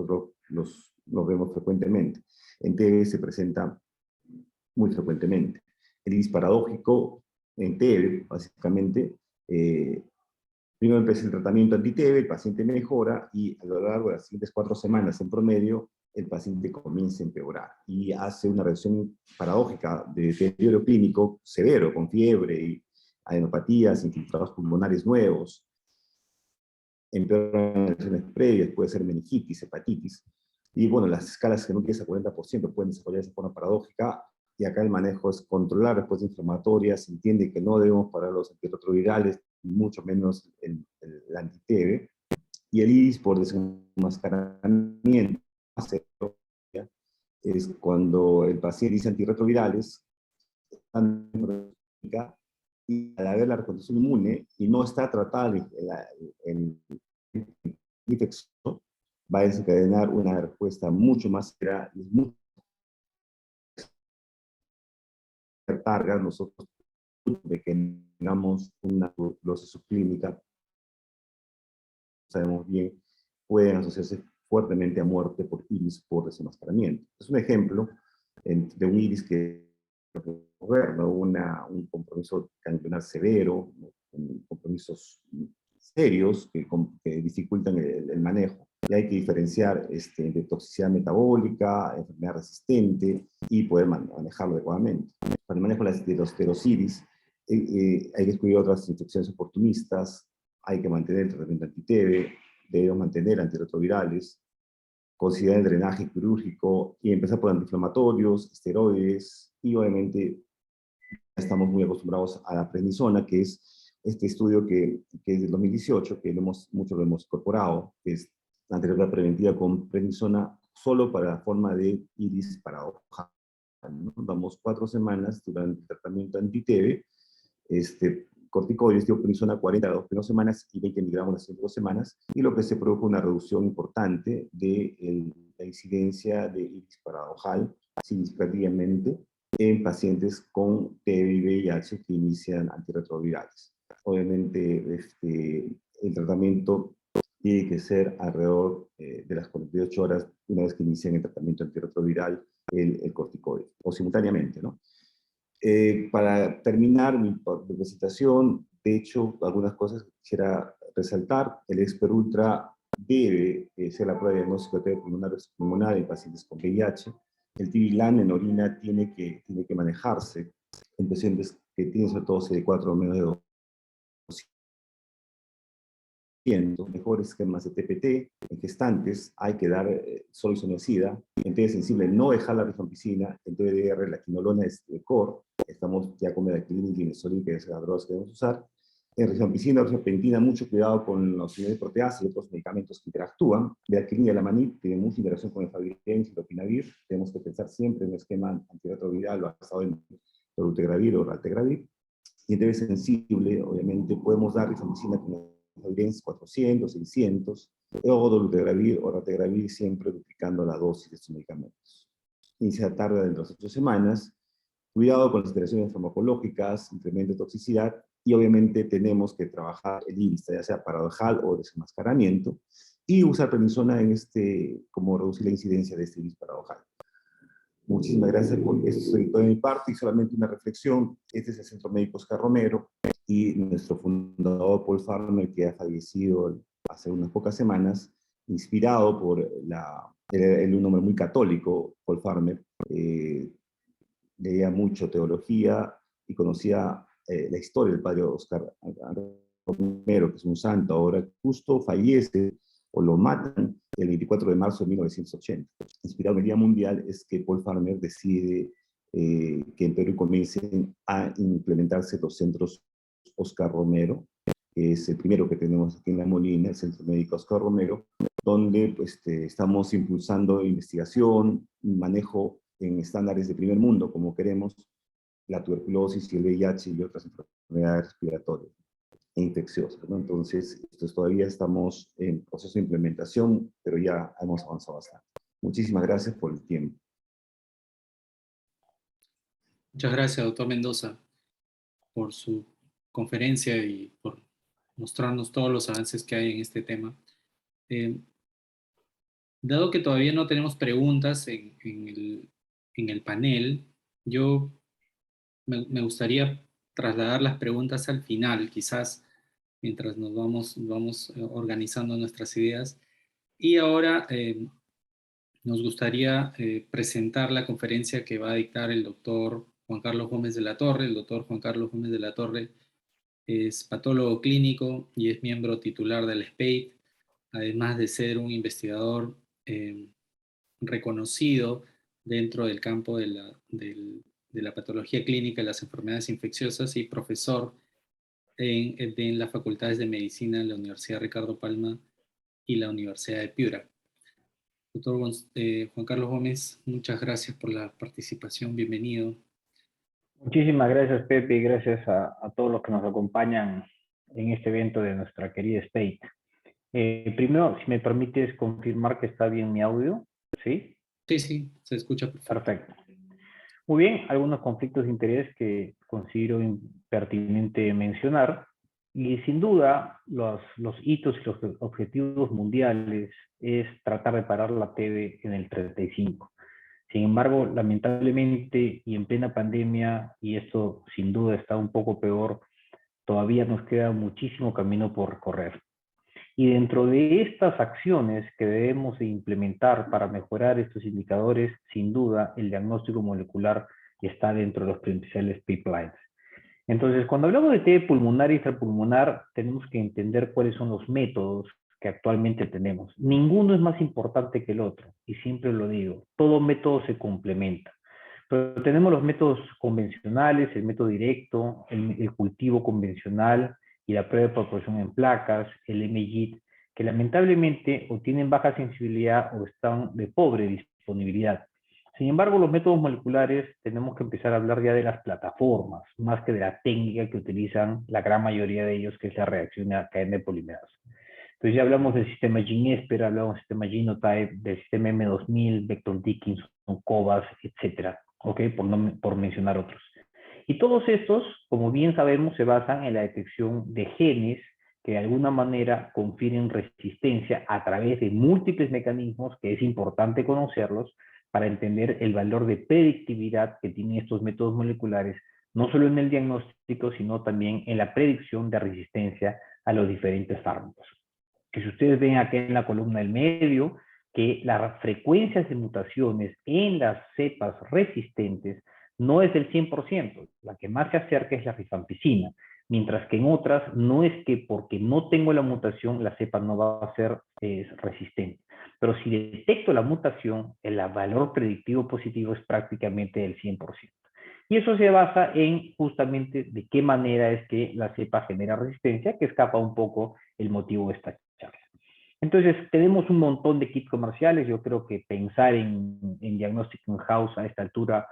nosotros lo vemos frecuentemente. En TB se presenta muy frecuentemente. El iris paradójico en TB, básicamente, primero empieza el tratamiento anti-TB, el paciente mejora, y a lo largo de las siguientes 4 semanas en promedio, el paciente comienza a empeorar y hace una reacción paradójica de deterioro clínico severo, con fiebre y adenopatías, infiltrados pulmonares nuevos, empeoran lesiones previas, puede ser meningitis, hepatitis, y bueno, las escalas genómicas a 40% pueden desarrollarse de forma paradójica, y acá el manejo es controlar respuestas inflamatorias, se entiende que no debemos parar los antirretrovirales, mucho menos el anti-TB, y el IRIS por desenmascaramiento es cuando el paciente dice antirretrovirales, y al haber la reconstrucción inmune y no está tratada en infección, va a desencadenar una respuesta mucho más severa y mucho targa nosotros de que tengamos una tuberculosis subclínica, sabemos bien, pueden asociarse fuertemente a muerte por iris por desenmascaramiento. Es un ejemplo de un iris que un compromiso ganglionar severo, con compromisos serios que dificultan el manejo. Y hay que diferenciar de toxicidad metabólica, enfermedad resistente, y poder manejarlo adecuadamente. Para el manejo de los pseudociris, hay que excluir otras infecciones oportunistas, hay que mantener el tratamiento anti-TB, debemos mantener antirretrovirales, considerar el drenaje quirúrgico y empezar por antiinflamatorios, esteroides, y obviamente estamos muy acostumbrados a la prednisona, que es este estudio que es del 2018, que mucho lo hemos incorporado, que es la antiretroviral preventiva con prednisona solo para la forma de iris paradojal, ¿no? Damos 4 semanas durante el tratamiento anti-TB, corticoides, prednisona 40 a 2 primeras semanas y 20 miligramos las siguientes 2 semanas, y lo que se produjo una reducción importante de la incidencia de iris paradojal significativamente en pacientes con TB y VIH que inician antirretrovirales. Obviamente, el tratamiento tiene que ser alrededor de las 48 horas una vez que inician el tratamiento antirretroviral, el corticoide, o simultáneamente, ¿no? Para terminar mi presentación, de hecho, algunas cosas que quisiera resaltar. El Esper Ultra debe ser la prueba de diagnóstico de TB pulmonar en pacientes con VIH. El TB-LAN en orina tiene que manejarse en pacientes que tienen sobre todo CD4 o menos de 200. Mejores esquemas de TPT. En gestantes hay que dar solo isoniazida. En TB sensible no dejar la rifampicina. En TBDR la quinolona es de core. Estamos ya con medaquilina y glinesolid, que es la droga que debemos usar. En rifampicina, rifapentina, mucho cuidado con los niveles de proteasa y otros medicamentos que interactúan. Bedaquilina y delamanid tienen mucha interacción con el fabricante y lopinavir. Tenemos que pensar siempre en un esquema antirretroviral basado en dolutegravir o raltegravir. y en TB sensible, obviamente, podemos dar rifampicina con evidencia 400, 600, o dolutegravir o raltegravir, siempre duplicando la dosis de estos medicamentos. Inicia tarde dentro de las 8 semanas, cuidado con las interacciones farmacológicas, incremento de toxicidad, y obviamente tenemos que trabajar el IVISTA, ya sea paradojal o desenmascaramiento, y usar prednisona como reducir la incidencia de este IVIS paradojal. Muchísimas gracias por eso, es todo de mi parte, y solamente una reflexión. Este es el Centro Médico Oscar Romero, y nuestro fundador, Paul Farmer, que ha fallecido hace unas pocas semanas, inspirado por un hombre muy católico, Paul Farmer, leía mucho teología y conocía la historia del padre Oscar Romero, que es un santo ahora, justo fallece o lo matan el 24 de marzo de 1980. Inspirado en el Día Mundial es que Paul Farmer decide que en Perú comiencen a implementarse los centros Oscar Romero, que es el primero que tenemos aquí en La Molina, el Centro Médico Oscar Romero, donde pues, estamos impulsando investigación, manejo en estándares de primer mundo, como queremos, la tuberculosis y el VIH y otras enfermedades respiratorias e infecciosas, ¿no? Entonces, todavía estamos en proceso de implementación, pero ya hemos avanzado bastante. Muchísimas gracias por el tiempo. Muchas gracias, doctor Mendoza, por su conferencia y por mostrarnos todos los avances que hay en este tema. Dado que todavía no tenemos preguntas en el panel, yo me gustaría trasladar las preguntas al final, quizás mientras nos vamos organizando nuestras ideas. Y ahora nos gustaría presentar la conferencia que va a dictar el doctor Juan Carlos Gómez de la Torre. El doctor Juan Carlos Gómez de la Torre es patólogo clínico y es miembro titular del SPEIT, además de ser un investigador reconocido dentro del campo de la patología clínica y las enfermedades infecciosas, y profesor en las facultades de medicina de la Universidad Ricardo Palma y la Universidad de Piura. Doctor Juan Carlos Gómez, muchas gracias por la participación, bienvenido. Muchísimas gracias, Pepe, y gracias a todos los que nos acompañan en este evento de nuestra querida SPEIT. Primero, si me permites confirmar que está bien mi audio, ¿sí? Sí, se escucha perfecto. Perfecto. Muy bien, algunos conflictos de interés que considero pertinente mencionar, y sin duda los hitos y los objetivos mundiales es tratar de parar la TB en el 35. Sin embargo, lamentablemente y en plena pandemia, y esto sin duda está un poco peor, todavía nos queda muchísimo camino por recorrer. Y dentro de estas acciones que debemos de implementar para mejorar estos indicadores, sin duda el diagnóstico molecular está dentro de los principales pipelines. Entonces, cuando hablamos de TB pulmonar y extrapulmonar, tenemos que entender cuáles son los métodos que actualmente tenemos. Ninguno es más importante que el otro, y siempre lo digo, todo método se complementa. Pero tenemos los métodos convencionales, el método directo, el cultivo convencional y la prueba de proporción en placas, el MGIT, que lamentablemente o tienen baja sensibilidad o están de pobre disponibilidad. Sin embargo, los métodos moleculares tenemos que empezar a hablar ya de las plataformas, más que de la técnica que utilizan la gran mayoría de ellos, que es la reacción de cadena de polimerasa. Entonces ya hablamos del sistema GeneSper, hablamos del sistema Genotype, del sistema M2000, Becton Dickinson, COVAS, etcétera, ¿okay? Por mencionar otros. Y todos estos, como bien sabemos, se basan en la detección de genes que de alguna manera confieren resistencia a través de múltiples mecanismos, que es importante conocerlos para entender el valor de predictividad que tienen estos métodos moleculares, no solo en el diagnóstico, sino también en la predicción de resistencia a los diferentes fármacos. Que si ustedes ven aquí en la columna del medio, que las frecuencias de mutaciones en las cepas resistentes no es del 100%, la que más se acerca es la rifampicina, mientras que en otras no es que porque no tengo la mutación la cepa no va a ser resistente. Pero si detecto la mutación, el valor predictivo positivo es prácticamente del 100%. Y eso se basa en justamente de qué manera es que la cepa genera resistencia, que escapa un poco el motivo de esta charla. Entonces, tenemos un montón de kits comerciales. Yo creo que pensar en diagnóstico in-house a esta altura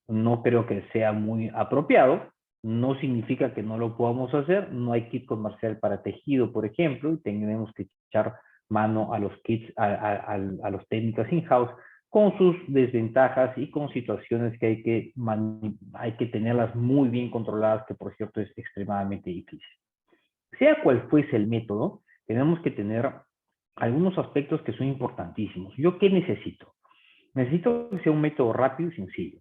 no creo que sea muy apropiado, No significa que no lo podamos hacer. No hay kit comercial para tejido, por ejemplo, y tenemos que echar mano a los kits, a los técnicos in-house, con sus desventajas y con situaciones que hay que tenerlas muy bien controladas, que por cierto es extremadamente difícil. Sea cual fuese el método, tenemos que tener algunos aspectos que son importantísimos. ¿Yo qué necesito? Necesito que sea un método rápido y sencillo,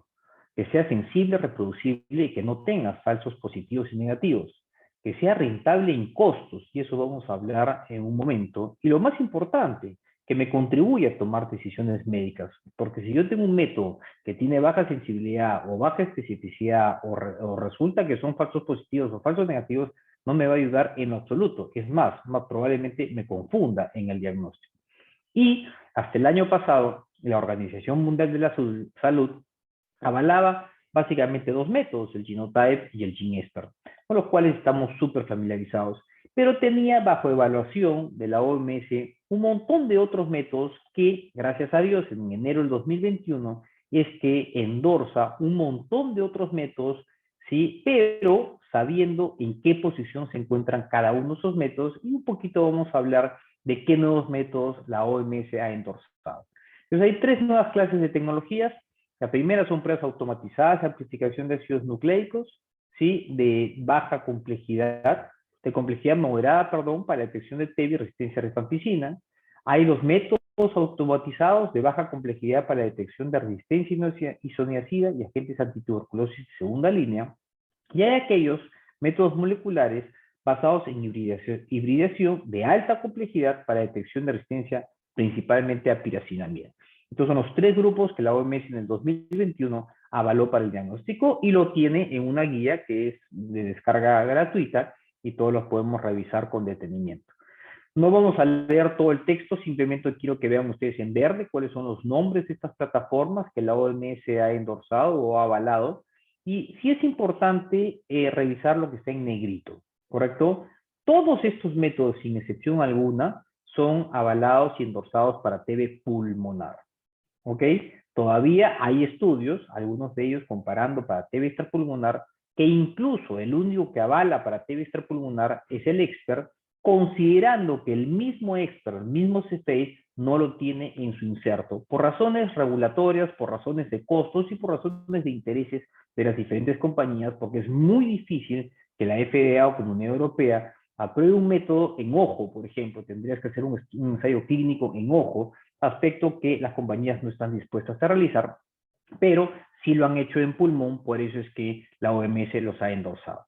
que sea sensible, reproducible y que no tenga falsos positivos y negativos, que sea rentable en costos, y eso vamos a hablar en un momento. Y lo más importante, que me contribuya a tomar decisiones médicas, porque si yo tengo un método que tiene baja sensibilidad o baja especificidad o resulta que son falsos positivos o falsos negativos, no me va a ayudar en lo absoluto. Es más probablemente me confunda en el diagnóstico. Y hasta el año pasado, la Organización Mundial de la Salud avalaba básicamente dos métodos, el Genotype y el GeneSpert, con los cuales estamos súper familiarizados, pero tenía bajo evaluación de la OMS un montón de otros métodos que, gracias a Dios, en enero del 2021, es que endorsa un montón de otros métodos, ¿sí? Pero sabiendo en qué posición se encuentran cada uno de esos métodos, y un poquito vamos a hablar de qué nuevos métodos la OMS ha endorsado. Entonces hay tres nuevas clases de tecnologías. La primera son pruebas automatizadas de amplificación de ácidos nucleicos, ¿sí? De baja complejidad, de complejidad moderada, perdón, para la detección de TB y resistencia a rifampicina. Hay dos métodos automatizados de baja complejidad para la detección de resistencia isoniazida y agentes antituberculosis de segunda línea. Y hay aquellos métodos moleculares basados en hibridación de alta complejidad para detección de resistencia principalmente a piracinamida. Estos son los tres grupos que la OMS en el 2021 avaló para el diagnóstico y lo tiene en una guía que es de descarga gratuita y todos los podemos revisar con detenimiento. No vamos a leer todo el texto, simplemente quiero que vean ustedes en verde cuáles son los nombres de estas plataformas que la OMS ha endorsado o ha avalado. Y sí es importante revisar lo que está en negrito, ¿correcto? Todos estos métodos, sin excepción alguna, son avalados y endorsados para TB pulmonar. ¿Ok? Todavía hay estudios, algunos de ellos comparando para TB extrapulmonar, que incluso el único que avala para TB extrapulmonar es el expert, considerando que el mismo expert, el mismo CFA, no lo tiene en su inserto, por razones regulatorias, por razones de costos y por razones de intereses de las diferentes compañías, porque es muy difícil que la FDA o Comunidad Europea apruebe un método en ojo, por ejemplo. Tendrías que hacer un ensayo clínico en ojo, aspecto que las compañías no están dispuestas a realizar, pero sí lo han hecho en pulmón, por eso es que la OMS los ha endorsado.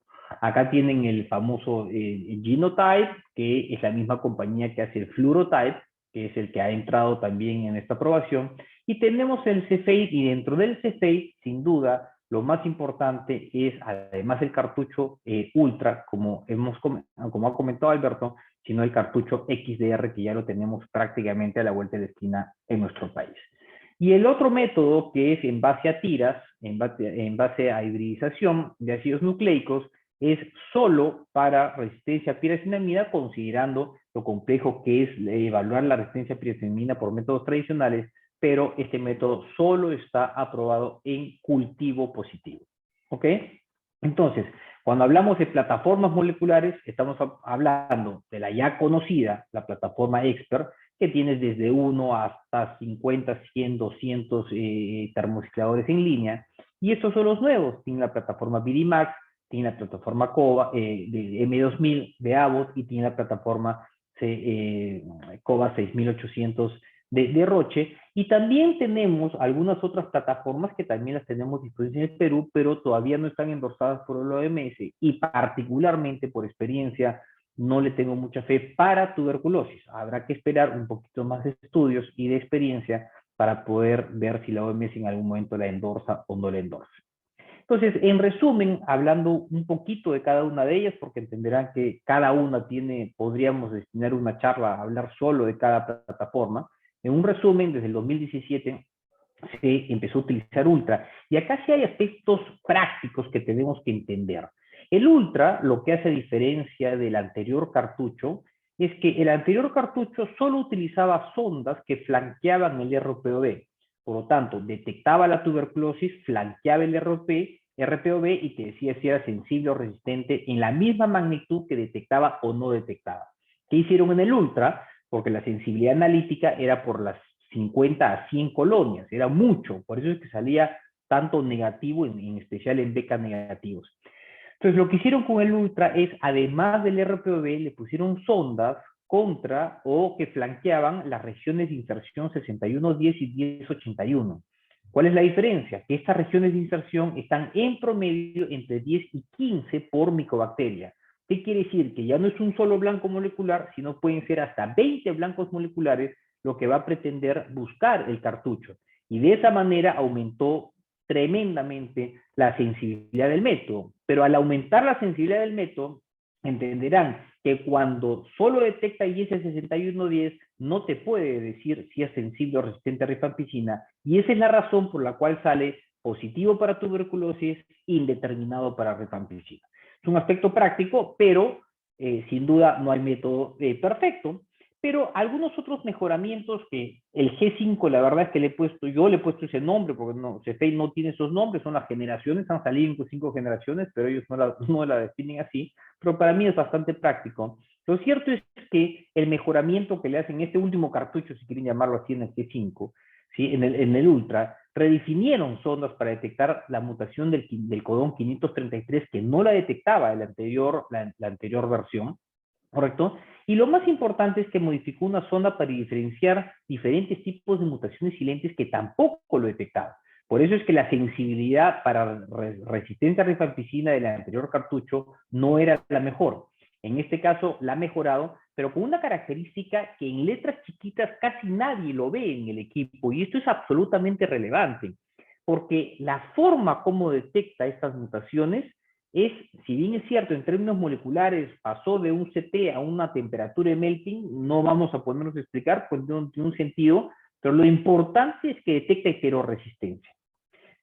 Acá tienen el famoso Genotype, que es la misma compañía que hace el Fluorotype, que es el que ha entrado también en esta aprobación, y tenemos el CFATE, y dentro del CFATE, sin duda, lo más importante es, además del cartucho Ultra, como ha comentado Alberto, sino el cartucho XDR, que ya lo tenemos prácticamente a la vuelta de la esquina en nuestro país. Y el otro método, que es en base a tiras, en base a hibridización de ácidos nucleicos, es solo para resistencia a piracinamida, considerando lo complejo que es evaluar la resistencia a piracinamida por métodos tradicionales, pero este método solo está aprobado en cultivo positivo. ¿Ok? Entonces, cuando hablamos de plataformas moleculares, estamos hablando de la ya conocida, la plataforma Expert, que tienes desde 1 hasta 50, 100, 200 termocicladores en línea. Y estos son los nuevos. Tiene la plataforma BDMAX, tiene la plataforma COVA, de M2000 de Abbott, y tiene la plataforma COVA 6800 de Roche. Y también tenemos algunas otras plataformas que también las tenemos disponibles en el Perú, pero todavía no están endorsadas por el OMS, y particularmente por experiencia no le tengo mucha fe para tuberculosis. Habrá que esperar un poquito más de estudios y de experiencia para poder ver si la OMS en algún momento la endorsa o no la endorsa. Entonces, en resumen, hablando un poquito de cada una de ellas, porque entenderán que cada una podríamos destinar una charla a hablar solo de cada plataforma. En un resumen, desde el 2017 se empezó a utilizar Ultra, y acá sí hay aspectos prácticos que tenemos que entender. El Ultra, lo que hace diferencia del anterior cartucho, es que el anterior cartucho solo utilizaba sondas que flanqueaban el RPOB. Por lo tanto, detectaba la tuberculosis, flanqueaba el RP RPOB y te decía si era sensible o resistente en la misma magnitud que detectaba o no detectaba. ¿Qué hicieron en el Ultra? Porque la sensibilidad analítica era por las 50 a 100 colonias, era mucho, por eso es que salía tanto negativo, en especial en beca negativos. Entonces, lo que hicieron con el Ultra es, además del RPOB, le pusieron sondas contra o que flanqueaban las regiones de inserción 6110 y 1081. ¿Cuál es la diferencia? Que estas regiones de inserción están en promedio entre 10 y 15 por micobacteria. ¿Qué quiere decir? Que ya no es un solo blanco molecular, sino pueden ser hasta 20 blancos moleculares lo que va a pretender buscar el cartucho. Y de esa manera aumentó tremendamente la sensibilidad del método. Pero al aumentar la sensibilidad del método, entenderán que cuando solo detecta IS 6110 no te puede decir si es sensible o resistente a rifampicina, y esa es la razón por la cual sale positivo para tuberculosis, indeterminado para rifampicina. Es un aspecto práctico, pero sin duda no hay método perfecto. Pero algunos otros mejoramientos que el G5, la verdad es que yo le he puesto ese nombre, porque no, CEFEI no tiene esos nombres, son las generaciones, han salido 5 generaciones, pero ellos no la definen así, pero para mí es bastante práctico. Lo cierto es que el mejoramiento que le hacen este último cartucho, si quieren llamarlo así, en el G5, ¿sí? en el Ultra, redefinieron sondas para detectar la mutación del codón 533, que no la detectaba la anterior versión, ¿correcto? Y lo más importante es que modificó una sonda para diferenciar diferentes tipos de mutaciones silentes que tampoco lo detectaba. Por eso es que la sensibilidad para resistencia a rifampicina del anterior cartucho no era la mejor. En este caso la ha mejorado, pero con una característica que en letras chiquitas casi nadie lo ve en el equipo, y esto es absolutamente relevante, porque la forma como detecta estas mutaciones es, si bien es cierto, en términos moleculares pasó de un CT a una temperatura de melting, no vamos a ponernos a explicar, pues no tiene un sentido, pero lo importante es que detecta heteroresistencia.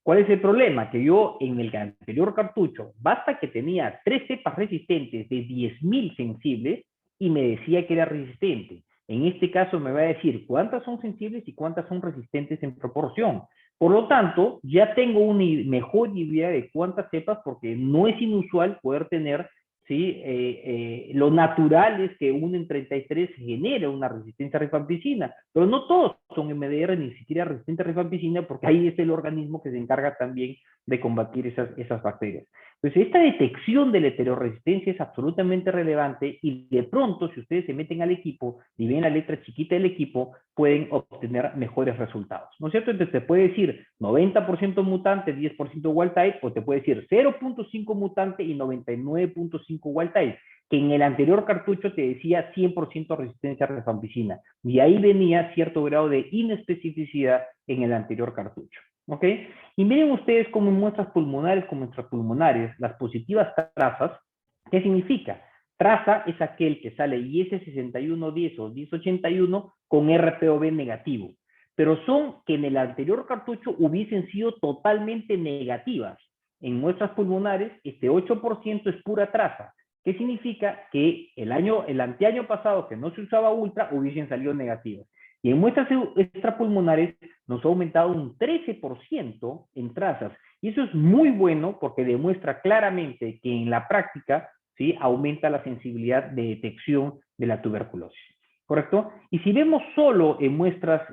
¿Cuál es el problema? Que yo en el anterior cartucho, basta que tenía 3 cepas resistentes de 10.000 sensibles y me decía que era resistente. En este caso me va a decir cuántas son sensibles y cuántas son resistentes en proporción. Por lo tanto, ya tengo una mejor idea de cuántas cepas, porque no es inusual poder tener, ¿sí? Lo natural es que 1 en 33 genere una resistencia a rifampicina, pero no todos son MDR ni siquiera resistentes a rifampicina, porque ahí es el organismo que se encarga también de combatir esas bacterias. Entonces, esta detección de la heteroresistencia es absolutamente relevante, y de pronto, si ustedes se meten al equipo y ven la letra chiquita del equipo, pueden obtener mejores resultados, ¿no es cierto? Entonces te puede decir 90% mutante, 10% wild type, o te puede decir 0.5 mutante y 99.5 wild type, que en el anterior cartucho te decía 100% resistencia a rifampicina, y ahí venía cierto grado de inespecificidad en el anterior cartucho. ¿Ok? Y miren ustedes cómo en muestras pulmonares como extrapulmonares, las positivas trazas, ¿qué significa? Traza es aquel que sale IS 6110 o 1081 con RPOB negativo, pero son que en el anterior cartucho hubiesen sido totalmente negativas. En muestras pulmonares, este 8% es pura traza. ¿Qué significa? Que el anteaño pasado, que no se usaba Ultra, hubiesen salido negativas. Y en muestras extrapulmonares nos ha aumentado un 13% en trazas. Y eso es muy bueno porque demuestra claramente que en la práctica, ¿sí?, aumenta la sensibilidad de detección de la tuberculosis. ¿Correcto? Y si vemos solo en muestras,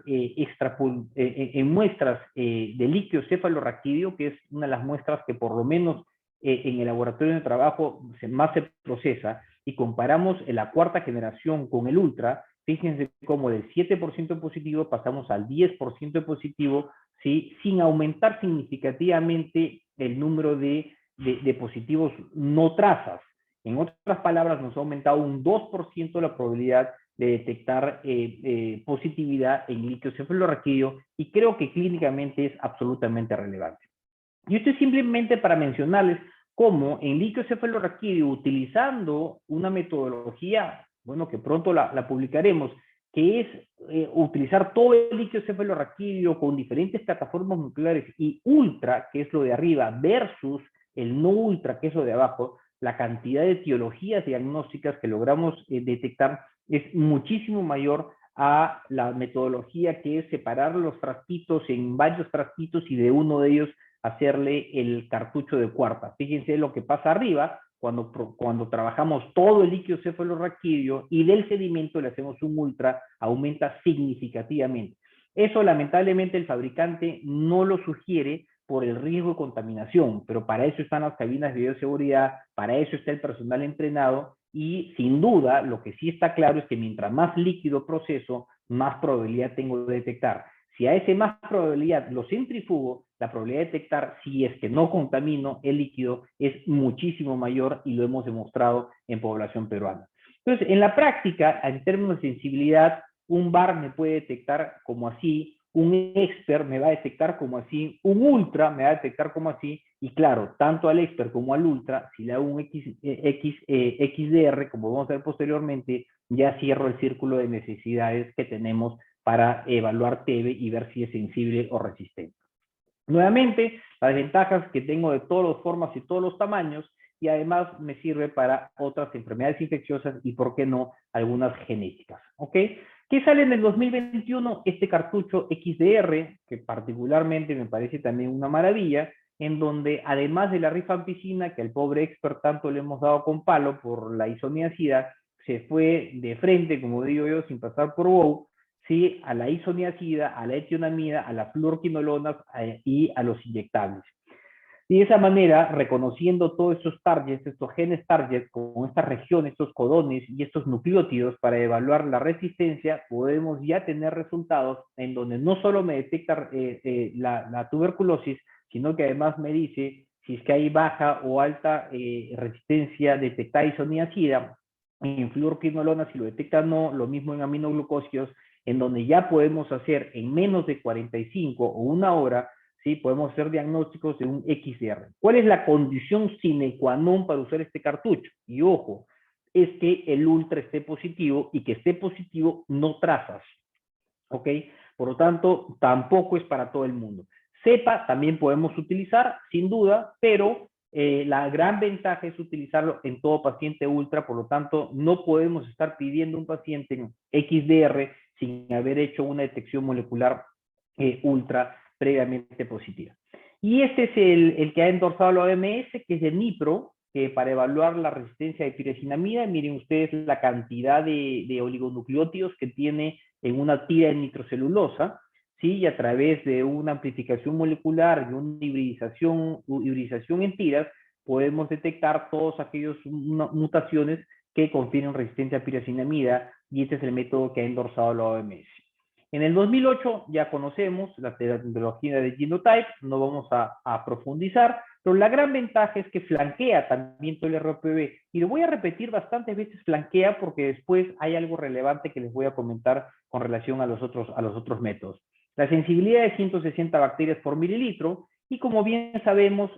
de líquido cefalorraquídeo, que es una de las muestras que por lo menos en el laboratorio de trabajo más se procesa, y comparamos la 4ª generación con el Ultra, fíjense cómo del 7% positivo pasamos al 10% positivo, ¿sí?, sin aumentar significativamente el número de positivos no trazas. En otras palabras, nos ha aumentado un 2% la probabilidad de detectar positividad en líquido cefalorraquídeo, y creo que clínicamente es absolutamente relevante. Y esto es simplemente para mencionarles cómo en líquido cefalorraquídeo, utilizando una metodología, bueno, que pronto la publicaremos, que es utilizar todo el líquido cefalorraquídeo con diferentes plataformas nucleares y Ultra, que es lo de arriba, versus el no Ultra, que es lo de abajo, la cantidad de etiologías diagnósticas que logramos detectar es muchísimo mayor a la metodología que es separar los frasquitos en varios frasquitos y de uno de ellos hacerle el cartucho de cuarta. Fíjense lo que pasa arriba, cuando trabajamos todo el líquido cefalorraquídeo y del sedimento le hacemos un ultra, aumenta significativamente. Eso lamentablemente el fabricante no lo sugiere por el riesgo de contaminación, pero para eso están las cabinas de bioseguridad, para eso está el personal entrenado y sin duda lo que sí está claro es que mientras más líquido proceso, más probabilidad tengo de detectar. Si a ese más probabilidad lo centrifugo, la probabilidad de detectar si es que no contamino el líquido es muchísimo mayor y lo hemos demostrado en población peruana. Entonces, en la práctica, en términos de sensibilidad, un bar me puede detectar como así, un expert me va a detectar como así, un ultra me va a detectar como así, y claro, tanto al expert como al ultra, si le hago un XDR, como vamos a ver posteriormente, ya cierro el círculo de necesidades que tenemos para evaluar TB y ver si es sensible o resistente. Nuevamente, las ventajas que tengo de todas las formas y todos los tamaños, y además me sirve para otras enfermedades infecciosas y, por qué no, algunas genéticas. ¿Ok? ¿Qué sale en el 2021? Este cartucho XDR, que particularmente me parece también una maravilla, en donde además de la rifampicina, que al pobre expert tanto le hemos dado con palo por la isoniazida, se fue de frente, como digo yo, sin pasar por WOW, ¿sí? A la isoniazida, a la etionamida, a las fluorquinolonas y a los inyectables. Y de esa manera, reconociendo todos estos targets, estos genes targets, con estas regiones, estos codones y estos nucleótidos para evaluar la resistencia, podemos ya tener resultados en donde no solo me detecta la tuberculosis, sino que además me dice si es que hay baja o alta resistencia detectada isoniazida, en fluorquinolona si lo detecta no, lo mismo en aminoglucósidos, en donde ya podemos hacer en menos de 45 o una hora, ¿sí? Podemos hacer diagnósticos de un XDR. ¿Cuál es la condición sine qua non para usar este cartucho? Y ojo, es que el ultra esté positivo y que esté positivo no trazas, ¿ok? Por lo tanto, tampoco es para todo el mundo. cepa también podemos utilizar, sin duda, pero la gran ventaja es utilizarlo en todo paciente ultra, por lo tanto, no podemos estar pidiendo un paciente en XDR sin haber hecho una detección molecular ultra previamente positiva. Y este es el que ha endorsado la OMS, que es el NIPRO, para evaluar la resistencia de piresinamida. Miren ustedes la cantidad de oligonucleótidos que tiene en una tira de nitrocelulosa, ¿sí? Y a través de una amplificación molecular y una hibridización en tiras, podemos detectar todas aquellas mutaciones que confieren resistencia a piresinamida, y este es el método que ha endorsado la OMS. En el 2008 ya conocemos la tecnología de Genotype, no vamos a profundizar, pero la gran ventaja es que flanquea también todo el RPV. Y lo voy a repetir bastantes veces, flanquea, porque después hay algo relevante que les voy a comentar con relación a los otros métodos. La sensibilidad de 160 bacterias por mililitro, y como bien sabemos,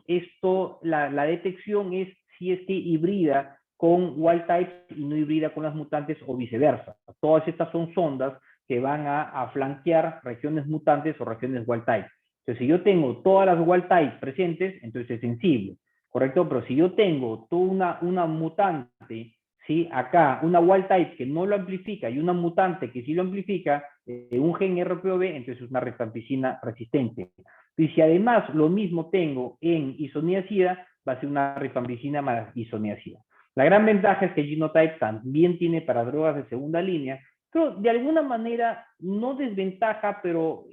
la detección es si es que hibrida con wild type y no hibrida con las mutantes o viceversa. Todas estas son sondas que van a flanquear regiones mutantes o regiones wild type. Entonces, si yo tengo todas las wild type presentes, entonces es sensible, ¿correcto? Pero si yo tengo toda una mutante, ¿sí? Acá, una wild type que no lo amplifica y una mutante que sí lo amplifica, un gen RPOB, entonces es una rifampicina resistente. Y si además lo mismo tengo en isoniazida, va a ser una rifampicina más isoniazida. La gran ventaja es que Genotype también tiene para drogas de segunda línea, pero de alguna manera no desventaja, pero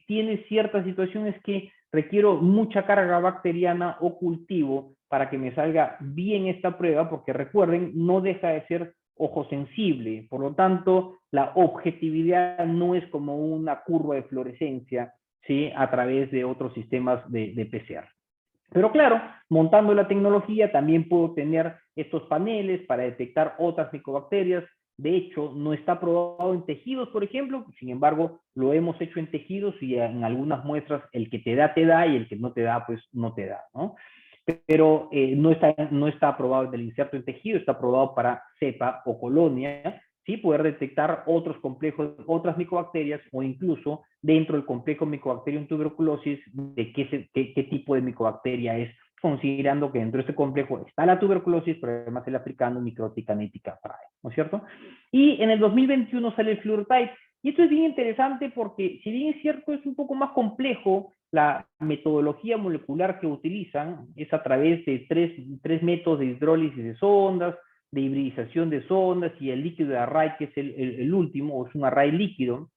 tiene ciertas situaciones que requiero mucha carga bacteriana o cultivo para que me salga bien esta prueba, porque recuerden, no deja de ser ojo sensible, por lo tanto, la objetividad no es como una curva de fluorescencia, ¿sí? A través de otros sistemas de PCR. Pero claro, montando la tecnología también puedo tener estos paneles para detectar otras micobacterias. De hecho, no está probado en tejidos, por ejemplo, sin embargo, lo hemos hecho en tejidos y en algunas muestras el que te da y el que no te da, pues no te da, ¿no? Pero no está aprobado en el inserto en tejido, está aprobado para cepa o colonia, ¿sí? Poder detectar otros complejos, otras micobacterias o incluso dentro del complejo Mycobacterium tuberculosis de qué tipo de micobacteria es, considerando que dentro de este complejo está la tuberculosis, pero además el africano Microtica netica prae, ¿no es cierto? Y en el 2021 sale el FluorType, y esto es bien interesante porque si bien es cierto es un poco más complejo la metodología molecular que utilizan es a través de tres métodos de hidrólisis de sondas, de hibridización de sondas y el líquido de array, que es el último, o es un array líquido,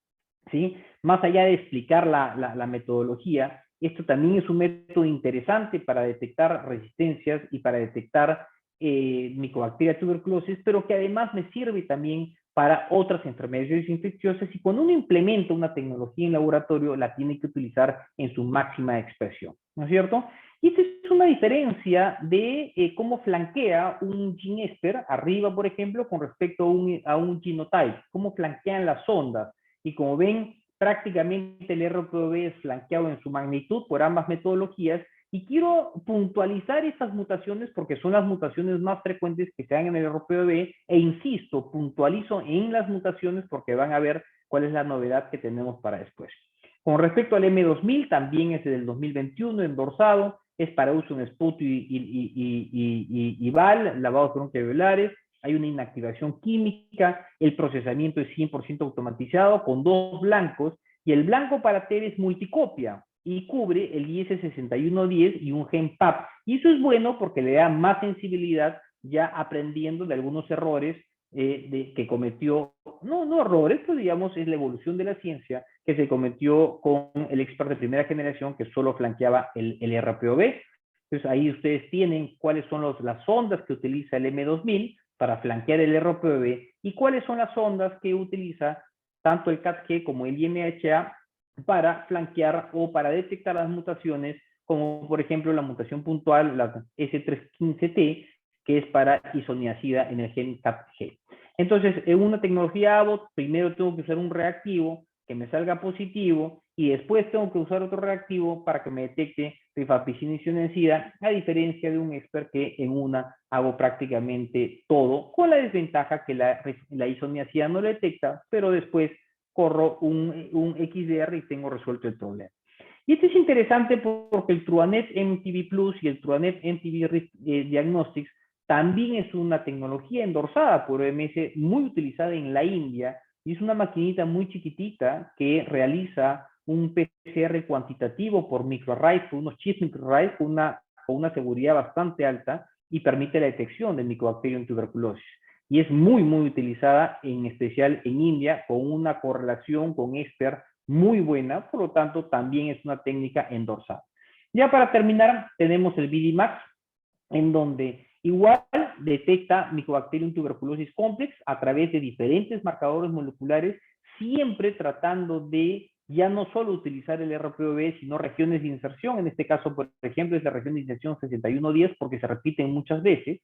¿sí? Más allá de explicar la metodología, esto también es un método interesante para detectar resistencias y para detectar Mycobacteria tuberculosis, pero que además me sirve también para otras enfermedades infecciosas, y cuando uno implementa una tecnología en laboratorio, la tiene que utilizar en su máxima expresión, ¿no es cierto? Y esta es una diferencia de cómo flanquea un GeneSpert arriba, por ejemplo, con respecto a un Genotype, cómo flanquean las ondas. Y como ven, prácticamente el RPV es flanqueado en su magnitud por ambas metodologías, y quiero puntualizar estas mutaciones porque son las mutaciones más frecuentes que se dan en el RPV, e insisto, puntualizo en las mutaciones porque van a ver cuál es la novedad que tenemos para después. Con respecto al M2000, también es del 2021, endorsado, es para uso en SPUT y VAL, lavados bronquialveolares. Hay una inactivación química, el procesamiento es 100% automatizado con 2 blancos, y el blanco para TEV es multicopia y cubre el IS6110 y un gen PAP. Y eso es bueno porque le da más sensibilidad, ya aprendiendo de algunos errores que cometió, no errores, pero digamos es la evolución de la ciencia que se cometió con el expert de primera generación que solo flanqueaba el RPOV. Entonces ahí ustedes tienen cuáles son las ondas que utiliza el M2000 para flanquear el RPOV y cuáles son las ondas que utiliza tanto el CAT-G como el IMHA para flanquear o para detectar las mutaciones, como por ejemplo la mutación puntual, la S315T, que es para isoniazida en el gen CAT-G. Entonces, en una tecnología Abbott, primero tengo que usar un reactivo que me salga positivo, y después tengo que usar otro reactivo para que me detecte rifapicina y isoniazida, a diferencia de un expert que en una hago prácticamente todo, con la desventaja que la isoniazida no lo detecta, pero después corro un XDR y tengo resuelto el problema. Y esto es interesante porque el TrueANET MTV Plus y el TrueANET MTV Diagnostics también es una tecnología endorsada por OMS, muy utilizada en la India, y es una maquinita muy chiquitita que realiza un PCR cuantitativo por microarrays, por unos chips microarrays con una seguridad bastante alta, y permite la detección de Mycobacterium tuberculosis. Y es muy utilizada, en especial en India, con una correlación con expert muy buena, por lo tanto también es una técnica endorsada. Ya para terminar, tenemos el BD-MAX, en donde igual detecta Mycobacterium tuberculosis complex a través de diferentes marcadores moleculares, siempre tratando de ya no solo utilizar el RPOV, sino regiones de inserción. En este caso, por ejemplo, es la región de inserción 6110 porque se repiten muchas veces.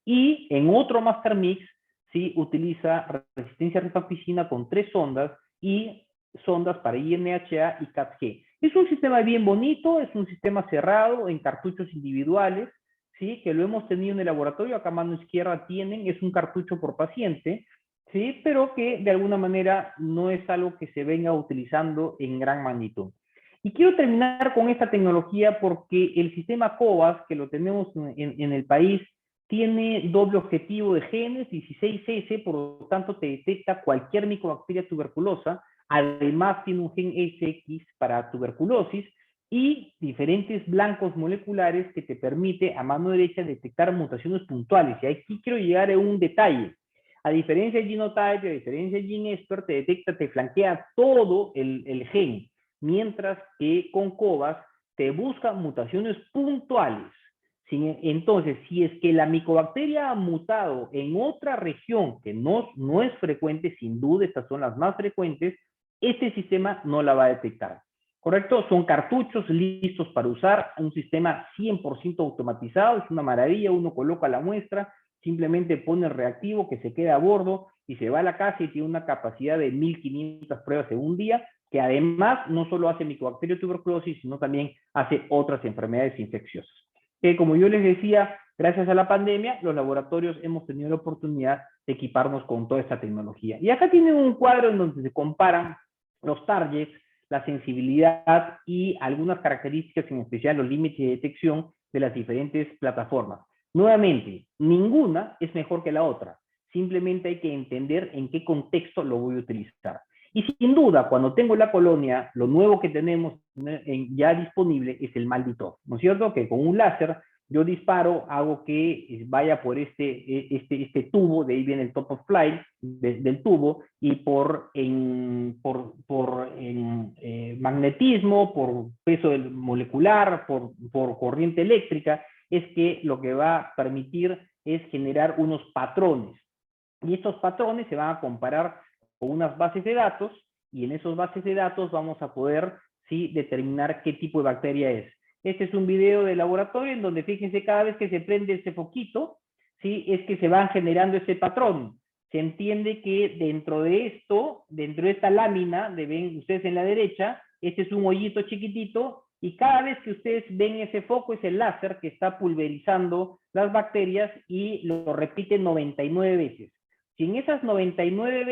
Y en otro Master Mix, sí, utiliza resistencia a rifapicina con 3 sondas y sondas para INHA y CAT-G. Es un sistema bien bonito, es un sistema cerrado en cartuchos individuales, ¿sí? Que lo hemos tenido en el laboratorio, acá a mano izquierda tienen, es un cartucho por paciente, ¿sí? Pero que de alguna manera no es algo que se venga utilizando en gran magnitud. Y quiero terminar con esta tecnología porque el sistema COVAS, que lo tenemos en el país, tiene doble objetivo de genes, 16S, por lo tanto te detecta cualquier Mycobacteria tuberculosa, además tiene un gen SX para tuberculosis, y diferentes blancos moleculares que te permite a mano derecha detectar mutaciones puntuales. Y aquí quiero llegar a un detalle. A diferencia de Genotype, a diferencia de GeneSpert, te detecta, te flanquea todo el gen, mientras que con COVAS te busca mutaciones puntuales. Entonces, si es que la micobacteria ha mutado en otra región que no es frecuente, sin duda estas son las más frecuentes, este sistema no la va a detectar. ¿Correcto? Son cartuchos listos para usar, un sistema 100% automatizado, es una maravilla, uno coloca la muestra, simplemente pone el reactivo que se queda a bordo y se va a la casa, y tiene una capacidad de 1500 pruebas en un día, que además no solo hace Mycobacteria tuberculosis, sino también hace otras enfermedades infecciosas. Que como yo les decía, gracias a la pandemia, los laboratorios hemos tenido la oportunidad de equiparnos con toda esta tecnología. Y acá tienen un cuadro en donde se comparan los targets, la sensibilidad y algunas características, en especial los límites de detección de las diferentes plataformas. Nuevamente, ninguna es mejor que la otra. Simplemente hay que entender en qué contexto lo voy a utilizar. Y sin duda, cuando tengo la colonia, lo nuevo que tenemos ya disponible es el maldito, ¿no es cierto? Que con un láser yo disparo, hago que vaya por este tubo, de ahí viene el top of flight del tubo, y por magnetismo, por peso molecular, por corriente eléctrica, es que lo que va a permitir es generar unos patrones. Y estos patrones se van a comparar con unas bases de datos, y en esas bases de datos vamos a poder, ¿sí?, determinar qué tipo de bacteria es. Este es un video de laboratorio en donde, fíjense, cada vez que se prende ese foquito, ¿sí?, es que se va generando ese patrón. Se entiende que dentro de esto, dentro de esta lámina, ven ustedes en la derecha, este es un hoyito chiquitito, y cada vez que ustedes ven ese foco es el láser que está pulverizando las bacterias y lo repite 99 veces. Si en esas 99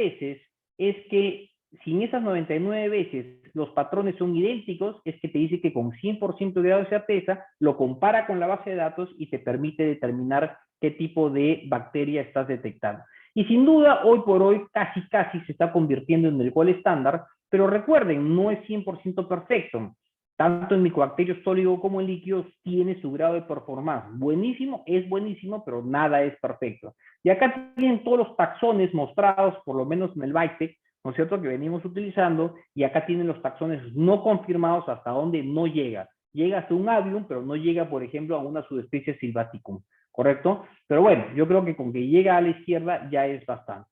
veces los patrones son idénticos, es que te dice que con 100% de grado de certeza lo compara con la base de datos y te permite determinar qué tipo de bacteria estás detectando. Y sin duda, hoy por hoy, casi se está convirtiendo en el gold estándar, pero recuerden, no es 100% perfecto. Tanto en micobacterios sólidos como en líquidos tiene su grado de performance. Buenísimo, es buenísimo, pero nada es perfecto. Y acá tienen todos los taxones mostrados, por lo menos en el BITEC, ¿no es cierto?, que venimos utilizando, y acá tienen los taxones no confirmados hasta donde no llega. Llega hasta un avium, pero no llega, por ejemplo, a una subespecie Sylvaticum, ¿correcto? Pero bueno, yo creo que con que llega a la izquierda ya es bastante.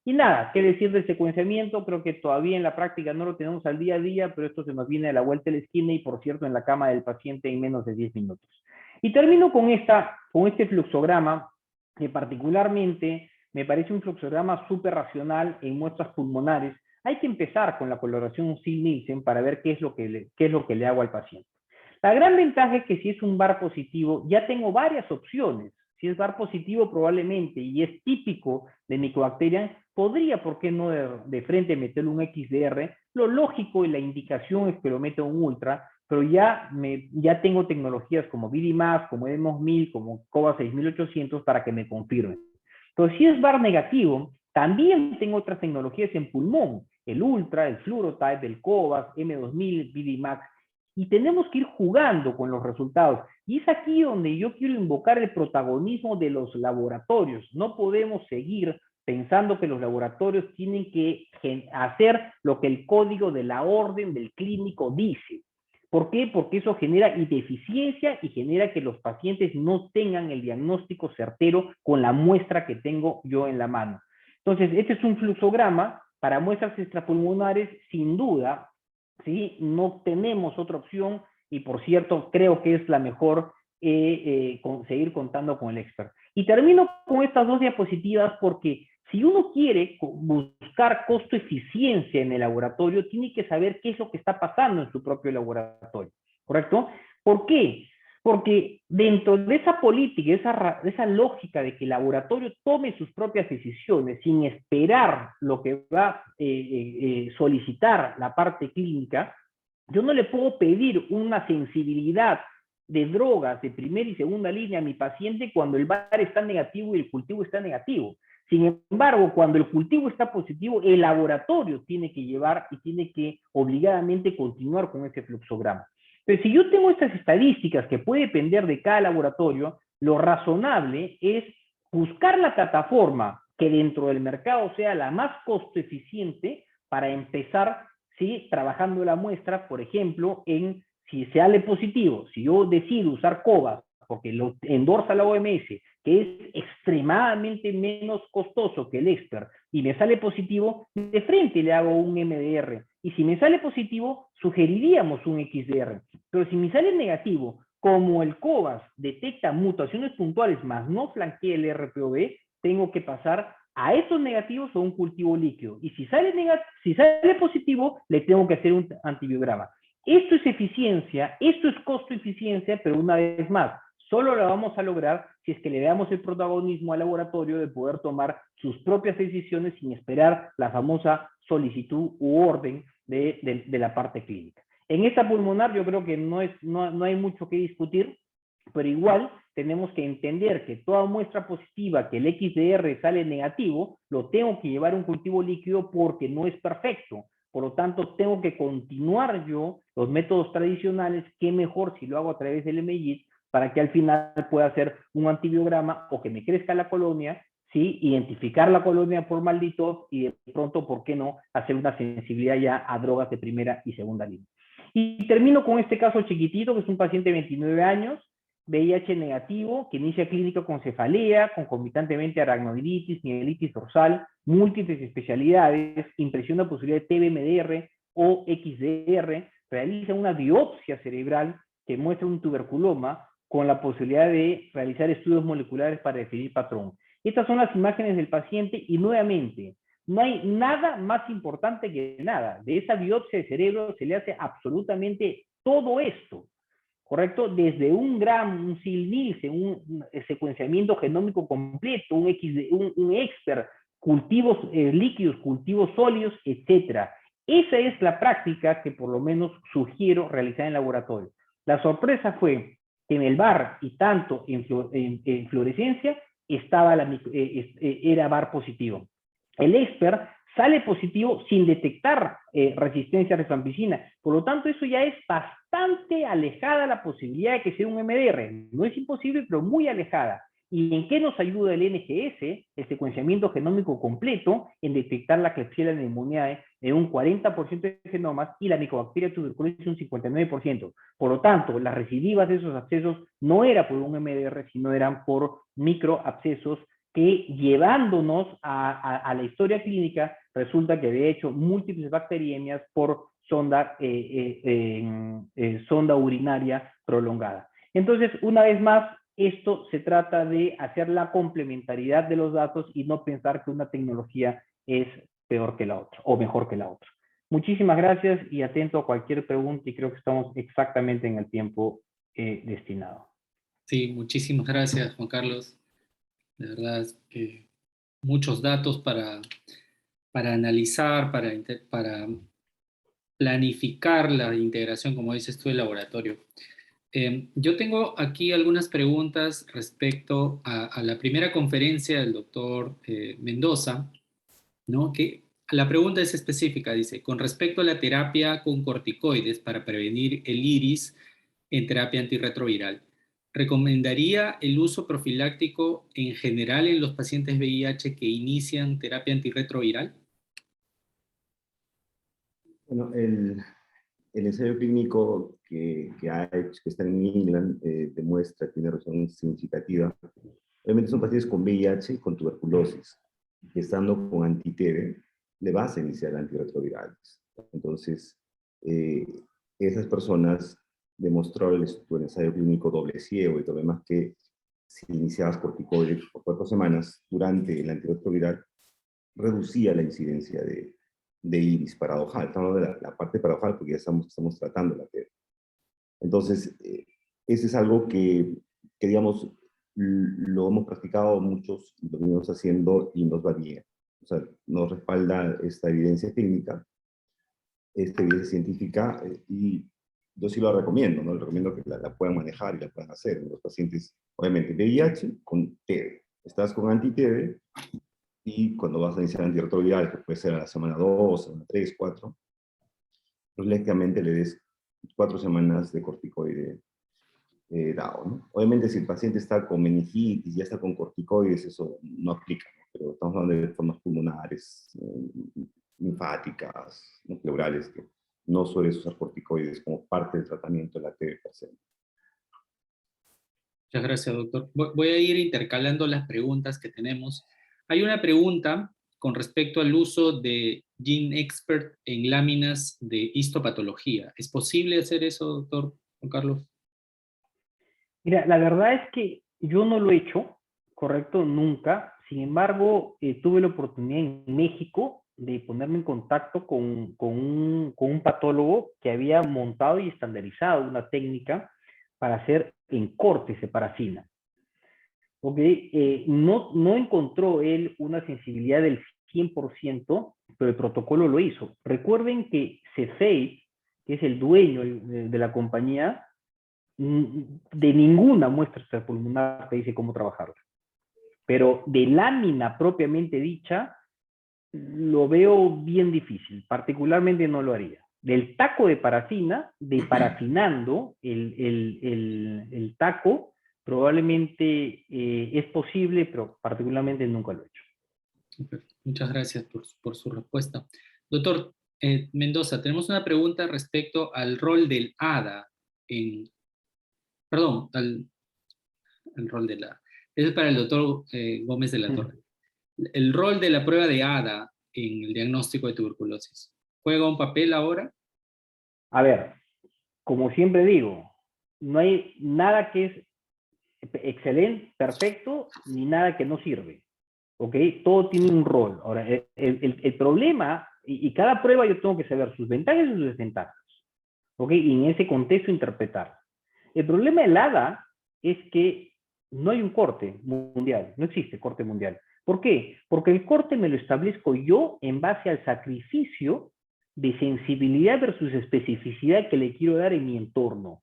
Y nada, qué decir del secuenciamiento, creo que todavía en la práctica no lo tenemos al día a día, pero esto se nos viene a la vuelta de la esquina y, por cierto, en la cama del paciente en menos de 10 minutos. Y termino con este fluxograma, que particularmente me parece un fluxograma súper racional en muestras pulmonares. Hay que empezar con la coloración Sil-Nielsen para ver qué es lo que le hago al paciente. La gran ventaja es que si es un VAR positivo, ya tengo varias opciones. Si es VAR positivo probablemente, y es típico de Mycobacterium, podría, ¿por qué no de frente meterle un XDR? Lo lógico y la indicación es que lo meta un ultra, pero ya tengo tecnologías como BDMAS, como EDEMOS 1000, como COBA 6800 para que me confirmen. Entonces, si es VAR negativo, también tengo otras tecnologías en pulmón, el ultra, el fluorotype, el COBAS, M2000, BDMAX, y tenemos que ir jugando con los resultados. Y es aquí donde yo quiero invocar el protagonismo de los laboratorios. No podemos seguir pensando que los laboratorios tienen que hacer lo que el código de la orden del clínico dice. ¿Por qué? Porque eso genera ineficiencia y genera que los pacientes no tengan el diagnóstico certero con la muestra que tengo yo en la mano. Entonces, este es un fluxograma para muestras extrapulmonares, sin duda. ¿Sí? No tenemos otra opción, y por cierto, creo que es la mejor seguir contando con el expert. Y termino con estas dos diapositivas porque si uno quiere buscar costo-eficiencia en el laboratorio, tiene que saber qué es lo que está pasando en su propio laboratorio, ¿correcto? ¿Por qué? Porque dentro de esa política, de esa lógica de que el laboratorio tome sus propias decisiones sin esperar lo que va a solicitar la parte clínica, yo no le puedo pedir una sensibilidad de drogas de primera y segunda línea a mi paciente cuando el VAR está negativo y el cultivo está negativo. Sin embargo, cuando el cultivo está positivo, el laboratorio tiene que llevar y tiene que obligadamente continuar con ese fluxograma. Pero si yo tengo estas estadísticas que puede depender de cada laboratorio, lo razonable es buscar la plataforma que dentro del mercado sea la más costo eficiente para empezar, ¿sí?, trabajando la muestra, por ejemplo, si sale positivo, si yo decido usar COBAS, porque lo endorsa la OMS, que es extremadamente menos costoso que el expert, y me sale positivo, de frente le hago un MDR. Y si me sale positivo, sugeriríamos un XDR. Pero si me sale negativo, como el COBAS detecta mutaciones puntuales, más no flanquea el RPOB, tengo que pasar a esos negativos o un cultivo líquido. Y si sale positivo, le tengo que hacer un antibiograma. Esto es eficiencia, esto es costo-eficiencia, pero una vez más, solo la vamos a lograr si es que le damos el protagonismo al laboratorio de poder tomar sus propias decisiones sin esperar la famosa solicitud u orden de la parte clínica. En esta pulmonar yo creo que no hay mucho que discutir, pero igual tenemos que entender que toda muestra positiva que el XDR sale negativo, lo tengo que llevar a un cultivo líquido porque no es perfecto. por lo tanto tengo que continuar yo los métodos tradicionales, qué mejor si lo hago a través del MJIT para que al final pueda hacer un antibiograma o que me crezca la colonia, ¿sí? Identificar la colonia por maldito y de pronto, ¿por qué no?, hacer una sensibilidad ya a drogas de primera y segunda línea. Y termino con este caso chiquitito, que es un paciente de 29 años, VIH negativo, que inicia clínica con cefalea, concomitantemente aracnoiditis, mielitis dorsal, múltiples especialidades, impresión de posibilidad de TBMDR o XDR, realiza una biopsia cerebral que muestra un tuberculoma con la posibilidad de realizar estudios moleculares para definir patrón. Estas son las imágenes del paciente y nuevamente, no hay nada más importante que nada. De esa biopsia de cerebro se le hace absolutamente todo esto, ¿correcto? Desde un GRAM, un SIL-Nielsen, un secuenciamiento genómico completo, un EXPERT, cultivos líquidos, cultivos sólidos, etc. Esa es la práctica que por lo menos sugiero realizar en laboratorio. La sorpresa fue que en el VAR y tanto en fluorescencia era VAR positivo. El EXPERT sale positivo sin detectar resistencia a rifampicina. Por lo tanto, eso ya es bastante alejada la posibilidad de que sea un MDR. No es imposible, pero muy alejada. ¿Y en qué nos ayuda el NGS, el secuenciamiento genómico completo, en detectar la Klebsiella pneumoniae en un 40% de genomas y la Mycobacteria tuberculosis un 59%? Por lo tanto, las recidivas de esos abscesos no eran por un MDR, sino eran por microabscesos que, llevándonos a la historia clínica, resulta que había hecho múltiples bacteriemias por sonda urinaria prolongada. Entonces, una vez más, esto se trata de hacer la complementariedad de los datos y no pensar que una tecnología es peor que la otra o mejor que la otra. Muchísimas gracias y atento a cualquier pregunta, y creo que estamos exactamente en el tiempo destinado. Sí, muchísimas gracias, Juan Carlos. De verdad es que muchos datos para analizar, para planificar la integración, como dices tú, del laboratorio. Yo tengo aquí algunas preguntas respecto a la primera conferencia del doctor Mendoza, ¿no? Que la pregunta es específica, dice, con respecto a la terapia con corticoides para prevenir el iris en terapia antirretroviral, ¿recomendaría el uso profiláctico en general en los pacientes VIH que inician terapia antirretroviral? Bueno, el ensayo clínico que ha hecho, que está en England, demuestra que tiene razón significativa. Obviamente son pacientes con VIH, con tuberculosis, que estando con anti-TB, le vas a iniciar antirretrovirales. Entonces, esas personas demostró el ensayo clínico doble ciego y todo lo demás que si iniciabas corticoides por 4 semanas durante el antirretroviral, reducía la incidencia de iris paradojal. Estamos hablando de la parte paradojal porque ya estamos tratando la TB. Entonces, ese es algo que, digamos, lo hemos practicado muchos, lo venimos haciendo y nos va bien. O sea, nos respalda esta evidencia clínica, esta evidencia científica, y yo sí lo recomiendo, ¿no? Le recomiendo que la puedan manejar y la puedan hacer en los pacientes, obviamente, VIH con TB. Estás con anti-TB y cuando vas a iniciar antirretroviral, que puede ser a la semana 2, semana 3, 4, pues lógicamente le des 4 semanas de corticoide dado, ¿no? Obviamente si el paciente está con meningitis, ya está con corticoides, eso no aplica, ¿no? Pero estamos hablando de formas pulmonares, linfáticas, ¿no? Pleurales, que no sueles usar corticoides como parte del tratamiento de la TB per se. Muchas gracias, doctor. Voy a ir intercalando las preguntas que tenemos. Hay una pregunta con respecto al uso de GeneXpert en láminas de histopatología. ¿Es posible hacer eso, doctor Juan Carlos? Mira, la verdad es que yo no lo he hecho, correcto, nunca. Sin embargo, tuve la oportunidad en México de ponerme en contacto con un patólogo que había montado y estandarizado una técnica para hacer encortes de parafina. Okay. No encontró él una sensibilidad del 100%, pero el protocolo lo hizo. Recuerden que Cepheid, que es el dueño de la compañía, de ninguna muestra extrapulmonar te dice cómo trabajarla. Pero de lámina propiamente dicha, lo veo bien difícil, particularmente no lo haría. Del taco de parafina, de parafinando el taco, probablemente es posible, pero particularmente nunca lo he hecho. Muchas gracias por su respuesta. Doctor Mendoza, tenemos una pregunta respecto al rol del ADA en, perdón, al rol de la, es para el doctor Gómez de la Torre. El rol de la prueba de ADA en el diagnóstico de tuberculosis, ¿juega un papel ahora? A ver, como siempre digo, no hay nada que es excelente, perfecto, ni nada que no sirve. ¿Ok? Todo tiene un rol. Ahora, el problema, y cada prueba yo tengo que saber sus ventajas y sus desventajas. ¿Ok? Y en ese contexto interpretar. El problema del ADA es que no hay un corte mundial, no existe corte mundial. ¿Por qué? Porque el corte me lo establezco yo en base al sacrificio de sensibilidad versus especificidad que le quiero dar en mi entorno.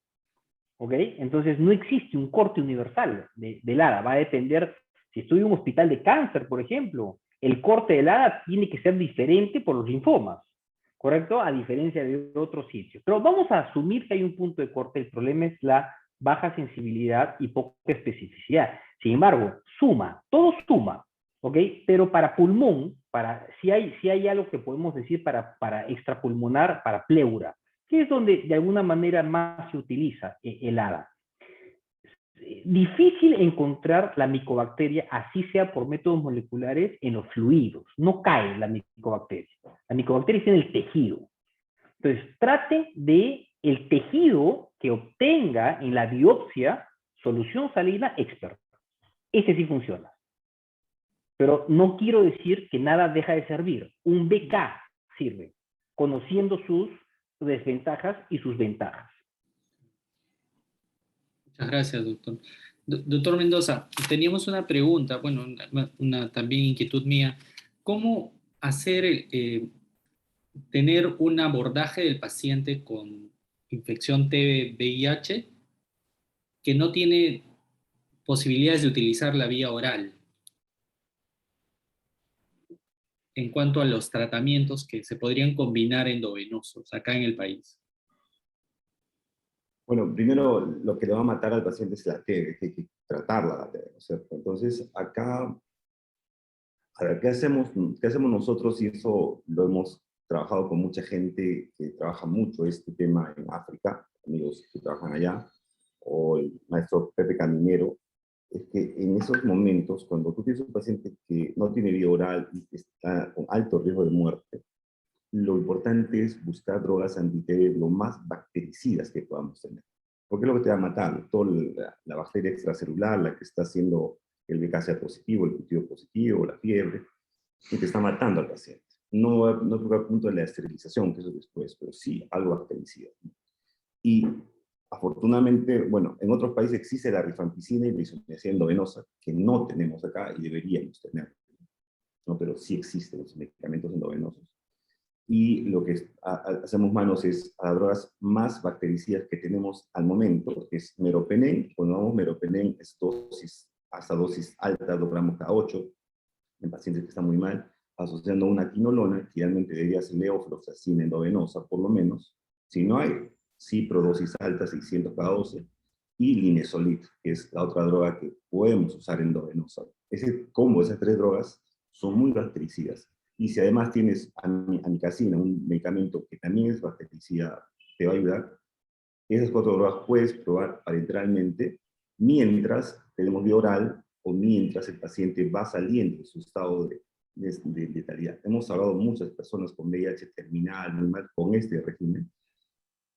¿Ok? Entonces no existe un corte universal del ADA, va a depender, si estoy en un hospital de cáncer, por ejemplo, el corte del ADA tiene que ser diferente por los linfomas, ¿correcto? A diferencia de otros sitios. Pero vamos a asumir que hay un punto de corte, el problema es la baja sensibilidad y poca especificidad. Sin embargo, suma, todo suma, ¿ok? Pero para pulmón, si hay algo que podemos decir para extrapulmonar, para pleura, que es donde de alguna manera más se utiliza el ADA. Difícil encontrar la micobacteria, así sea por métodos moleculares, en los fluidos. No cae la micobacteria. La micobacteria está en el tejido. Entonces, trate de el tejido que obtenga en la biopsia solución salina experta. Ese sí funciona. Pero no quiero decir que nada deja de servir. Un BK sirve, conociendo sus desventajas y sus ventajas. Muchas gracias, doctor. Doctor Mendoza, teníamos una pregunta, bueno, una también inquietud mía. ¿Cómo hacer, tener un abordaje del paciente con infección TB-VIH que no tiene posibilidades de utilizar la vía oral en cuanto a los tratamientos que se podrían combinar endovenosos acá en el país? Bueno, primero lo que le va a matar al paciente es la TB, que hay que tratarla la TB, ¿no es cierto? Entonces, acá, a ver, ¿qué hacemos nosotros? Y eso lo hemos trabajado con mucha gente que trabaja mucho este tema en África, amigos que trabajan allá, o el maestro Pepe Caminero, es que en esos momentos, cuando tú tienes un paciente que no tiene vía oral y que está con alto riesgo de muerte, lo importante es buscar drogas anti-TB lo más bactericidas que podamos tener. Porque es lo que te va a matar, toda la bacteria extracelular, la que está haciendo el BK sea positivo, el cultivo positivo, la fiebre, y te está matando al paciente. No toca el punto de la esterilización, que eso es después, pero sí algo bactericida. Y afortunadamente, bueno, en otros países existe la rifampicina y la isoniazida endovenosa, que no tenemos acá y deberíamos tener, ¿no? Pero sí existen los medicamentos endovenosos. Y lo que hacemos manos es a drogas más bactericidas que tenemos al momento, que es meropenem. Cuando damos meropenem es dosis, hasta dosis alta, 2 gramos cada 8, en pacientes que están muy mal, asociando una quinolona, que realmente debería ser levofloxacina endovenosa, por lo menos. Si no hay, ciprodosis alta, 600 cada 12, y linezolid, que es la otra droga que podemos usar endovenosa. Ese combo, esas 3 drogas, son muy bactericidas. Y si además tienes amikacina, un medicamento que también es bactericida, te va a ayudar. Esas 4 drogas puedes probar parenteralmente mientras tenemos vía oral o mientras el paciente va saliendo de su estado de letalidad. Hemos hablado muchas personas con VIH terminal, muy mal, con este régimen.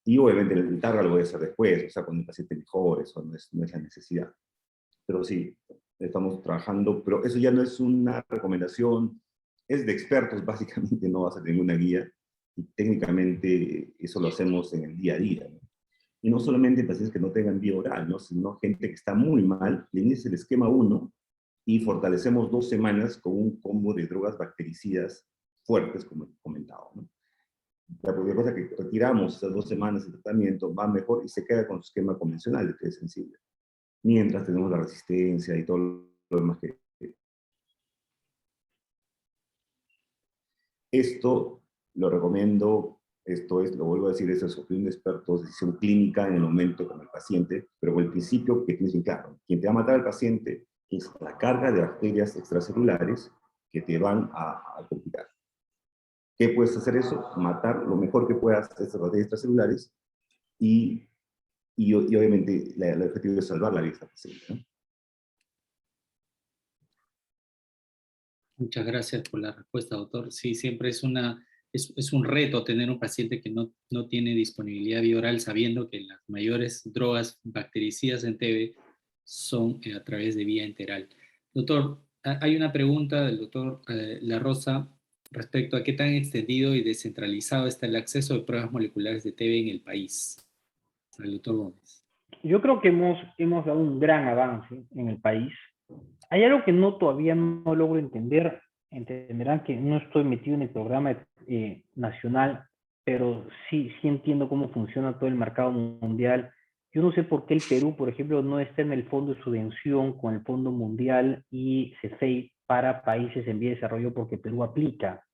Y obviamente el targa lo voy a hacer después, o sea, cuando el paciente mejore, eso no es la necesidad. Pero sí, estamos trabajando, pero eso ya no es una recomendación, es de expertos, básicamente no va a ser ninguna guía, y técnicamente eso lo hacemos en el día a día, ¿no? Y no solamente pacientes que no tengan vía oral, ¿no? Sino gente que está muy mal, le inicia el esquema 1 y fortalecemos 2 semanas con un combo de drogas bactericidas fuertes, como he comentado, ¿no? La propia cosa que retiramos esas 2 semanas de tratamiento va mejor y se queda con su esquema convencional de que es sensible. Mientras tenemos la resistencia y todo lo demás que Esto lo recomiendo, esto es, lo vuelvo a decir, es el opinión de expertos, decisión clínica en el momento con el paciente, pero el principio que tienes bien claro, quien te va a matar al paciente es la carga de bacterias extracelulares que te van a complicar. ¿Qué puedes hacer eso? Matar lo mejor que puedas esas bacterias extracelulares y obviamente el objetivo es salvar la vida del paciente, ¿no? Muchas gracias por la respuesta, doctor. Sí, siempre es un reto tener un paciente que no tiene disponibilidad vía oral, sabiendo que las mayores drogas bactericidas en TB son a través de vía enteral. Doctor, hay una pregunta del doctor La Rosa respecto a qué tan extendido y descentralizado está el acceso de pruebas moleculares de TB en el país. El doctor Gómez. Yo creo que hemos dado un gran avance en el país. Hay algo que todavía no logro entender. Entenderán que no estoy metido en el programa nacional, pero sí entiendo cómo funciona todo el mercado mundial. Yo no sé por qué el Perú, por ejemplo, no está en el fondo de subvención con el Fondo Mundial y CEFEI para países en vía de desarrollo, porque Perú aplica.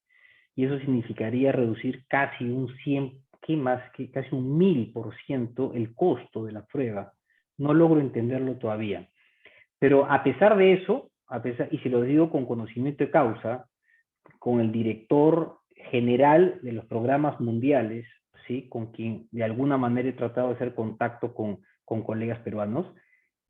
Y eso significaría reducir casi un 100, ¿qué más? Casi un 1000% el costo de la prueba. No logro entenderlo todavía. Pero a pesar de eso, y si lo digo con conocimiento de causa, con el director general de los programas mundiales, ¿sí? Con quien de alguna manera he tratado de hacer contacto con colegas peruanos,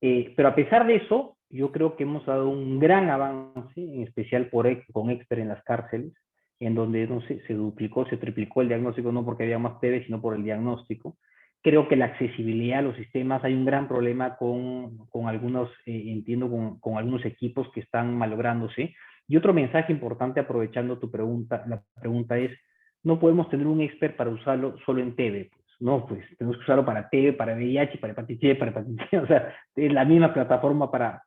pero a pesar de eso, yo creo que hemos dado un gran avance, en especial con Expert en las cárceles, en donde no sé, se duplicó, se triplicó el diagnóstico, no porque había más TB, sino por el diagnóstico. Creo que la accesibilidad a los sistemas, hay un gran problema con algunos, entiendo, con algunos equipos que están malográndose. Y otro mensaje importante, aprovechando tu pregunta, la pregunta es, no podemos tener un expert para usarlo solo en TB. Pues, no, pues tenemos que usarlo para TB, para VIH, para hepatitis, para hepatitis C. O sea, es la misma plataforma para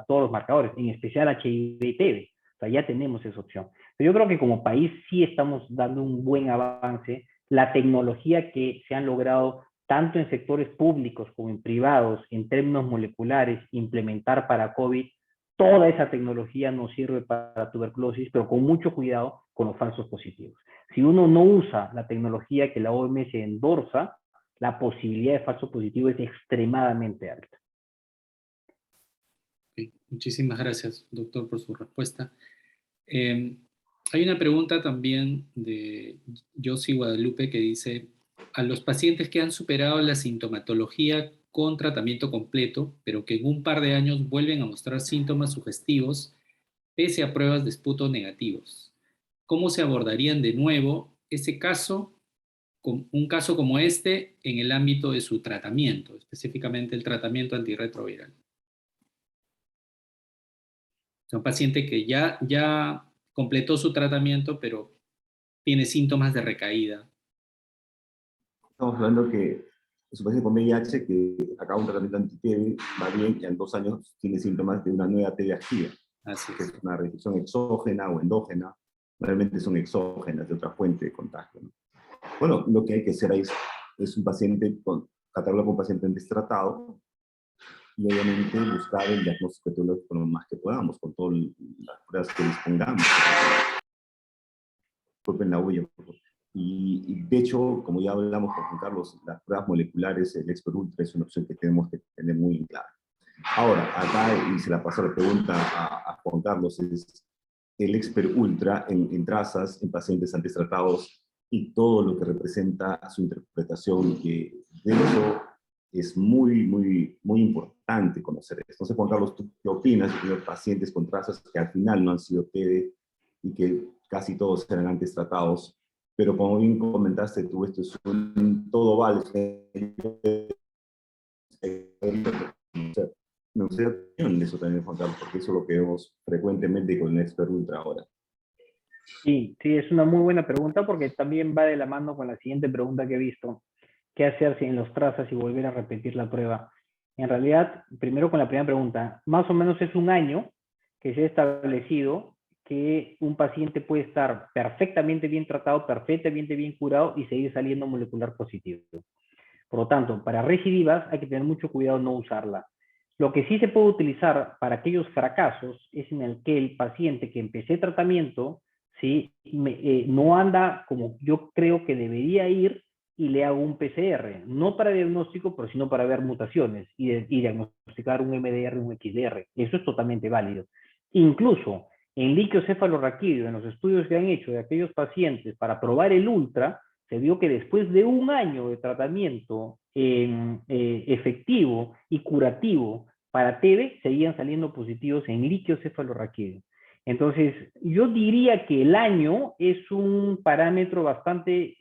todos los marcadores, en especial HIV y TB. O sea, ya tenemos esa opción. Pero yo creo que como país sí estamos dando un buen avance. La tecnología que se han logrado tanto en sectores públicos como en privados, en términos moleculares, implementar para COVID, toda esa tecnología nos sirve para tuberculosis, pero con mucho cuidado con los falsos positivos. Si uno no usa la tecnología que la OMS endorsa, la posibilidad de falso positivo es extremadamente alta. Okay. Muchísimas gracias, doctor, por su respuesta. Hay una pregunta también de Josie Guadalupe que dice, a los pacientes que han superado la sintomatología con tratamiento completo, pero que en un par de años vuelven a mostrar síntomas sugestivos pese a pruebas de esputo negativos, ¿cómo se abordarían de nuevo ese caso, un caso como este, en el ámbito de su tratamiento, específicamente el tratamiento antirretroviral? Es un paciente que ya completó su tratamiento, pero tiene síntomas de recaída. Estamos hablando que es un paciente con VIH que acaba un tratamiento anti-TB, va bien, y en 2 años tiene síntomas de una nueva TB activa. Así Que es. es una reacción exógena o endógena, realmente son exógenas de otra fuente de contagio, ¿no? Bueno, lo que hay que hacer ahí es un paciente, catalogarlo como un paciente destratado, y obviamente buscar el diagnóstico etiológico lo más que podamos, con todas las pruebas que dispongamos. Disculpen la huella, por favor. Y de hecho, como ya hablamos con Juan Carlos, las pruebas moleculares, el Expert Ultra es una opción que tenemos que tener muy clara. Ahora, acá, y se la paso la pregunta a Juan Carlos, es el Expert Ultra en trazas, en pacientes antes tratados, y todo lo que representa su interpretación, que de hecho es muy importante conocer esto. Entonces, Juan Carlos, ¿tú qué opinas de los pacientes con trazas que al final no han sido TB y que casi todos eran antes tratados? Pero como bien comentaste tú, esto es un todo vale. Me gustaría opinión eso también, Juan Carlos, porque eso es lo que vemos frecuentemente con el Expert Ultra ahora. Sí, es una muy buena pregunta porque también va de la mano con la siguiente pregunta que he visto. ¿Qué hacer si en los trazas y volver a repetir la prueba? En realidad, primero con la primera pregunta, más o menos es un año que se ha establecido que un paciente puede estar perfectamente bien tratado, perfectamente bien curado y seguir saliendo molecular positivo. Por lo tanto, para recidivas hay que tener mucho cuidado no usarla. Lo que sí se puede utilizar para aquellos fracasos es en el que el paciente que empecé tratamiento ¿sí? No anda como yo creo que debería ir y le hago un PCR, no para diagnóstico, pero sino para ver mutaciones y diagnosticar un MDR, un XDR. Eso es totalmente válido. Incluso en líquido cefalorraquídeo, en los estudios que han hecho de aquellos pacientes para probar el ultra, se vio que después de un año de tratamiento efectivo y curativo para TB, seguían saliendo positivos en líquido cefalorraquídeo. Entonces, yo diría que el año es un parámetro bastante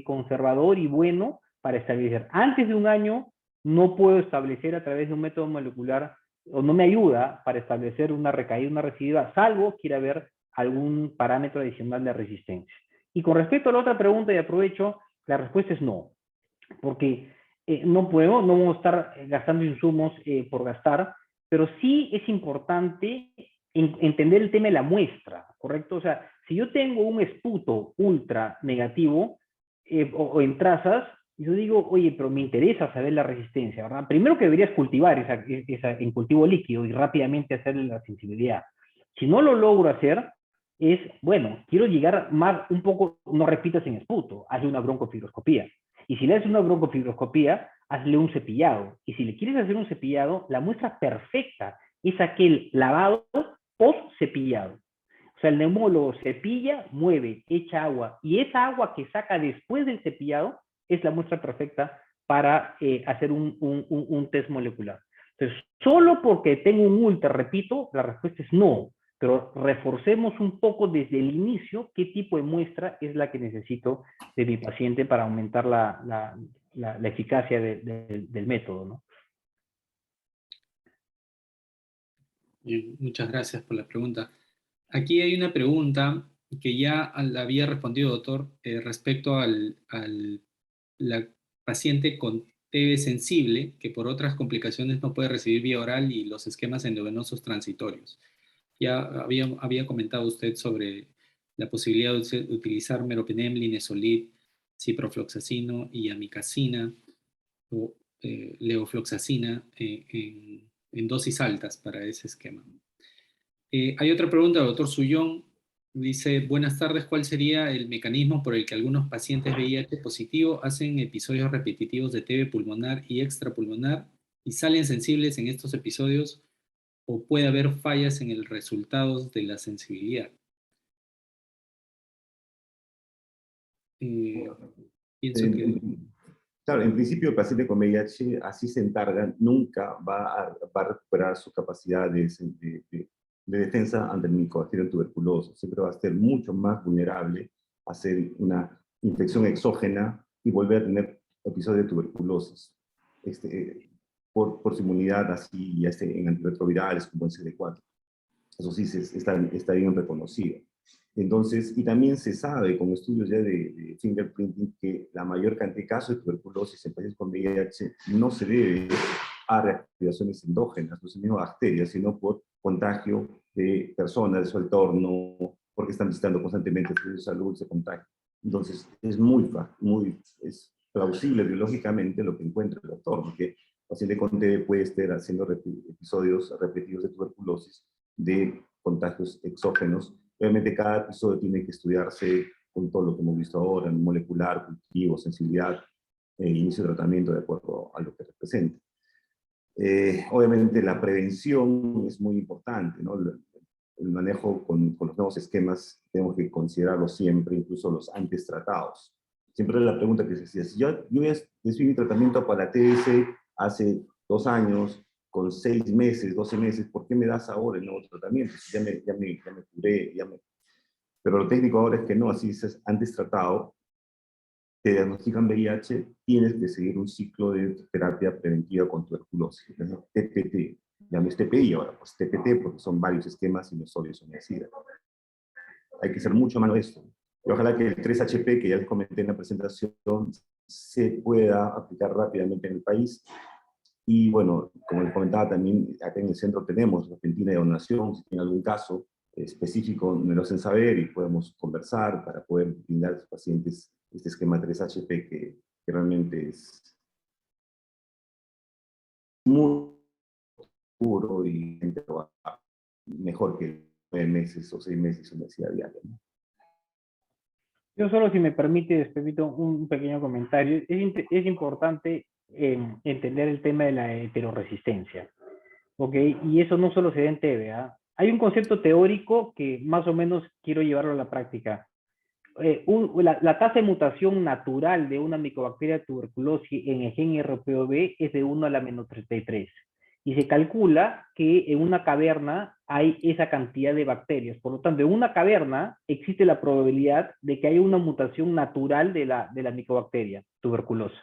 conservador y bueno para establecer. Antes de un año no puedo establecer a través de un método molecular, o no me ayuda para establecer una recaída, una recidiva, salvo quiera haber algún parámetro adicional de resistencia. Y con respecto a la otra pregunta, y aprovecho, la respuesta es no, porque no vamos a estar gastando insumos por gastar, pero sí es importante entender el tema de la muestra, ¿correcto? O sea, si yo tengo un esputo ultra negativo o en trazas, yo digo, oye, pero me interesa saber la resistencia, ¿verdad? Primero que deberías cultivar esa en cultivo líquido y rápidamente hacerle la sensibilidad. Si no lo logro hacer, es, bueno, quiero llegar más, un poco, no repitas en esputo, hazle una broncofibroscopía. Y si le haces una broncofibroscopía, hazle un cepillado. Y si le quieres hacer un cepillado, la muestra perfecta es aquel lavado post-cepillado. O sea, el neumólogo cepilla, mueve, echa agua, y esa agua que saca después del cepillado es la muestra perfecta para hacer un test molecular. Entonces, solo porque tengo un ultra, repito, la respuesta es no, pero reforcemos un poco desde el inicio qué tipo de muestra es la que necesito de mi paciente para aumentar la eficacia del método, ¿no? Bien, muchas gracias por la pregunta. Aquí hay una pregunta que ya la había respondido, doctor, respecto la paciente con TB sensible, que por otras complicaciones no puede recibir vía oral y los esquemas endovenosos transitorios. Ya había comentado usted sobre la posibilidad de utilizar meropenem, linezolid, ciprofloxacino y amicacina o levofloxacina en dosis altas para ese esquema. Hay otra pregunta del doctor Sullón. Dice, buenas tardes, ¿cuál sería el mecanismo por el que algunos pacientes VIH positivo hacen episodios repetitivos de TB pulmonar y extrapulmonar y salen sensibles en estos episodios o puede haber fallas en el resultado de la sensibilidad? Eh, pienso que... Claro, en principio el paciente con VIH, así se encarga, nunca va a recuperar su capacidad de defensa ante el Mycobacterium tuberculoso. Siempre va a ser mucho más vulnerable a hacer una infección exógena y volver a tener episodios de tuberculosis. Por su inmunidad así, ya en antirretrovirales como el CD4. Eso sí está bien reconocido. Entonces, y también se sabe con estudios ya de fingerprinting que la mayor cantidad de casos de tuberculosis en pacientes con VIH no se debe a reactivaciones endógenas, no es mismo bacterias, sino por contagio de personas de su entorno, porque están visitando constantemente el servicio de salud, se contagian. Entonces, es plausible biológicamente lo que encuentra el doctor, porque el paciente con TB puede estar haciendo episodios repetidos de tuberculosis de contagios exógenos. Obviamente cada episodio tiene que estudiarse con todo lo que hemos visto ahora, molecular, cultivo, sensibilidad, inicio de tratamiento de acuerdo a lo que representa. Obviamente la prevención es muy importante, ¿no? El manejo con los nuevos esquemas tenemos que considerarlo siempre, incluso los antes tratados. Siempre la pregunta que se hacía, si yo decidí mi tratamiento para la TBC hace 2 años, con 6 meses, 12 meses, ¿por qué me das ahora el nuevo tratamiento? Si ya me curé, Pero lo técnico ahora es que no, así es antes tratado, te diagnostican VIH, tienes que seguir un ciclo de terapia preventiva con tuberculosis, ¿no? TPT, llames TPI ahora, pues TPT porque son varios esquemas y no solo son SIDA. Hay que ser mucho más de esto. Y ojalá que el 3HP, que ya les comenté en la presentación, se pueda aplicar rápidamente en el país. Y bueno, como les comentaba también, acá en el centro tenemos repentina de donación, si tienen algún caso específico me lo hacen saber y podemos conversar para poder brindar a los pacientes este esquema 3HP que realmente es muy puro y mejor que 9 meses o 6 meses de universidad diaria, ¿no? Yo solo, si me permite, Pepito, un pequeño comentario. Es importante entender el tema de la heteroresistencia, ¿ok? Y eso no solo se da en TV, ¿ah? Hay un concepto teórico que más o menos quiero llevarlo a la práctica. La tasa de mutación natural de una micobacteria tuberculosis en el gen RPOB es de 1 a la menos 33. Y se calcula que en una caverna hay esa cantidad de bacterias. Por lo tanto, en una caverna existe la probabilidad de que haya una mutación natural de la micobacteria tuberculosa.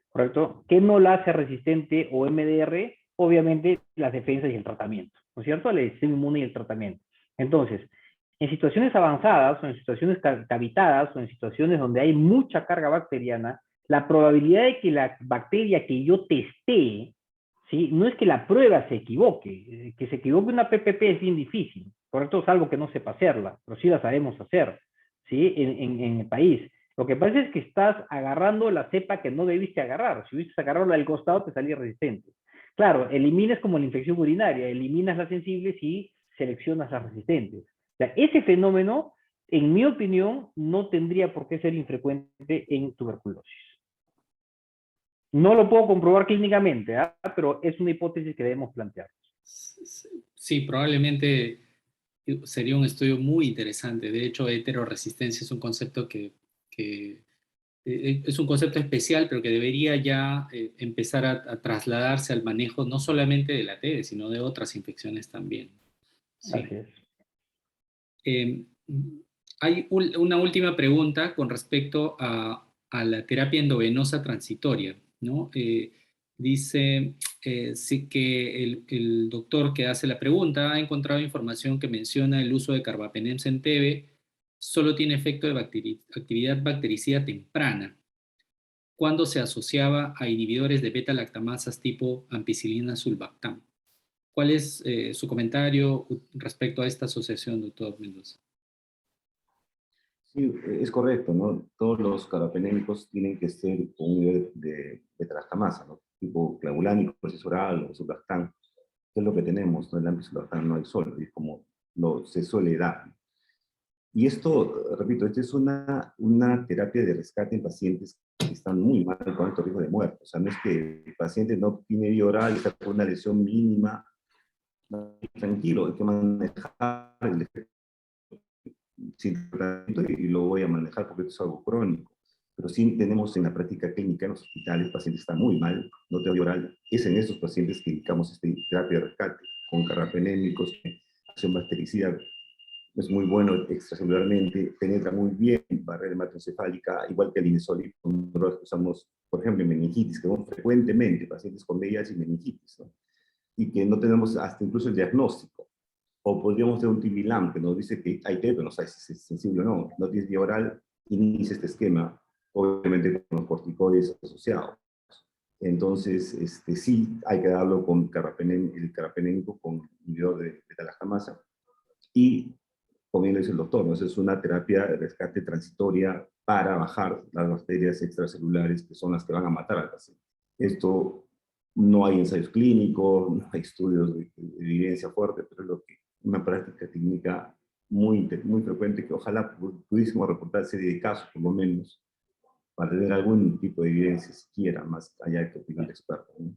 ¿Correcto? ¿Qué no la hace resistente o MDR? Obviamente las defensas y el tratamiento. ¿No es cierto? El sistema inmune y el tratamiento. Entonces, en situaciones avanzadas o en situaciones cavitadas o en situaciones donde hay mucha carga bacteriana, la probabilidad de que la bacteria que yo testé, ¿sí? No es que la prueba se equivoque, que se equivoque una PPP es bien difícil, ¿correcto? Salvo que no sepa hacerla, pero sí la sabemos hacer, ¿sí? En el país. Lo que pasa es que estás agarrando la cepa que no debiste agarrar. Si hubieses agarrado la del costado, te salía resistente. Claro, eliminas como la infección urinaria, eliminas las sensibles y seleccionas las resistentes. O sea, ese fenómeno, en mi opinión, no tendría por qué ser infrecuente en tuberculosis. No lo puedo comprobar clínicamente, ¿eh? Pero es una hipótesis que debemos plantear. Sí, probablemente sería un estudio muy interesante. De hecho, heteroresistencia es un concepto que es un concepto especial, pero que debería ya empezar a trasladarse al manejo no solamente de la TB, sino de otras infecciones también. Sí. Así es. Eh, Hay una última pregunta con respecto a la terapia endovenosa transitoria, ¿no? Dice sí que el doctor que hace la pregunta ha encontrado información que menciona el uso de carbapenems en TB solo tiene efecto de actividad bactericida temprana, cuando se asociaba a inhibidores de beta-lactamasas tipo ampicilina sulbactam. ¿Cuál es su comentario respecto a esta asociación, doctor Mendoza? Sí, es correcto, ¿no? Todos los carbapenémicos tienen que ser con un nivel de beta-lactamasa, ¿no? Tipo clavulánico, procesoral o surlactán, que es lo que tenemos, ¿no? El ampicilactán no hay solo, es como se suele dar. Y esto, repito, esta es una terapia de rescate en pacientes que están muy mal con alto riesgo de muerte. O sea, no es que el paciente no tiene vía oral, está con una lesión mínima, no, tranquilo, hay que manejar el efecto sin tratamiento y lo voy a manejar porque esto es algo crónico. Pero sí tenemos en la práctica clínica en los hospitales, el paciente está muy mal, no tiene vía oral, es en esos pacientes que indicamos esta terapia de rescate con carbapenémicos, acción bactericida. Es muy bueno extracelularmente, penetra muy bien barrera hematoencefálica, igual que el insolid, nosotros usamos, por ejemplo, en meningitis, que vemos frecuentemente pacientes con VIH y meningitis, ¿no? Y que no tenemos hasta incluso el diagnóstico. O podríamos tener un tibilam que nos dice que hay TB, pero no sabe si es sensible o no. No tienes vía oral, inicia este esquema, obviamente con los corticoides asociados. Entonces, sí hay que darlo con el carbapenémico con inhibidor de beta-lactamasa. Y como bien lo dice el doctor, ¿no? Es una terapia de rescate transitoria para bajar las bacterias extracelulares que son las que van a matar al paciente. Esto no hay ensayos clínicos, no hay estudios de evidencia fuerte, pero es lo que una práctica clínica muy frecuente que ojalá pudiésemos reportar serie de casos, por lo menos, para tener algún tipo de evidencia siquiera, más allá de que opinión de experto, ¿no?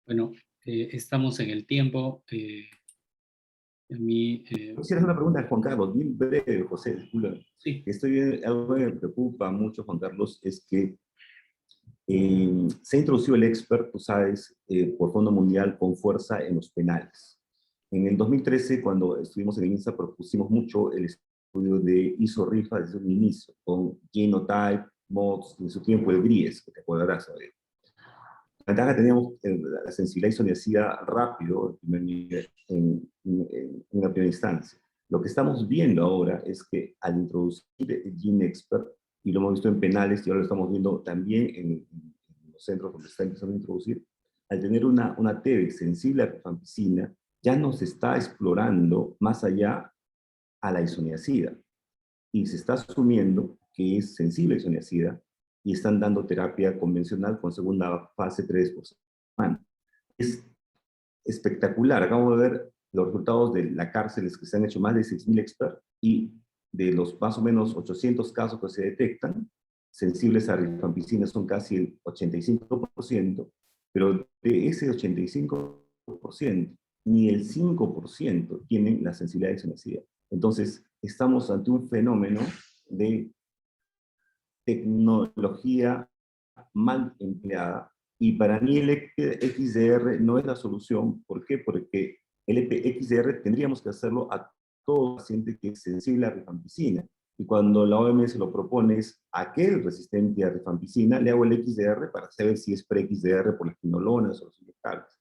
Bueno, estamos en el tiempo. A mí, Quisiera hacer una pregunta a Juan Carlos, bien breve, José, disculpa. sí, Algo que me preocupa mucho, Juan Carlos, es que se ha introducido el expert, tú sabes, por Fondo Mundial con fuerza en los penales. En el 2013, cuando estuvimos en el INSA, propusimos mucho el estudio de ISO-RIFA desde un inicio, con Genotype, MODS, en su tiempo el GRIES, que te acordarás. La ventaja teníamos la sensibilidad isoniazida rápido en una primera instancia. Lo que estamos viendo ahora es que al introducir el GeneXpert, y lo hemos visto en penales y ahora lo estamos viendo también en los centros donde está empezando a introducir, al tener una TB sensible a rifampicina, ya nos está explorando más allá a la isoniazida. Y se está asumiendo que es sensible a isoniazida y están dando terapia convencional con segunda fase 3 por semana. Es espectacular. Acabo de ver los resultados de la cárcel que se han hecho más de 6.000 expertos y de los más o menos 800 casos que se detectan, sensibles a rifampicina son casi el 85%, pero de ese 85%, ni el 5% tienen la sensibilidad de isoniazida. Entonces, estamos ante un fenómeno de tecnología mal empleada, y para mí el XDR no es la solución. ¿Por qué? Porque el XDR tendríamos que hacerlo a todo paciente que es sensible a rifampicina. Y cuando la OMS lo propone es aquel resistente a rifampicina, le hago el XDR para saber si es pre-XDR por las quinolonas o los inyectables.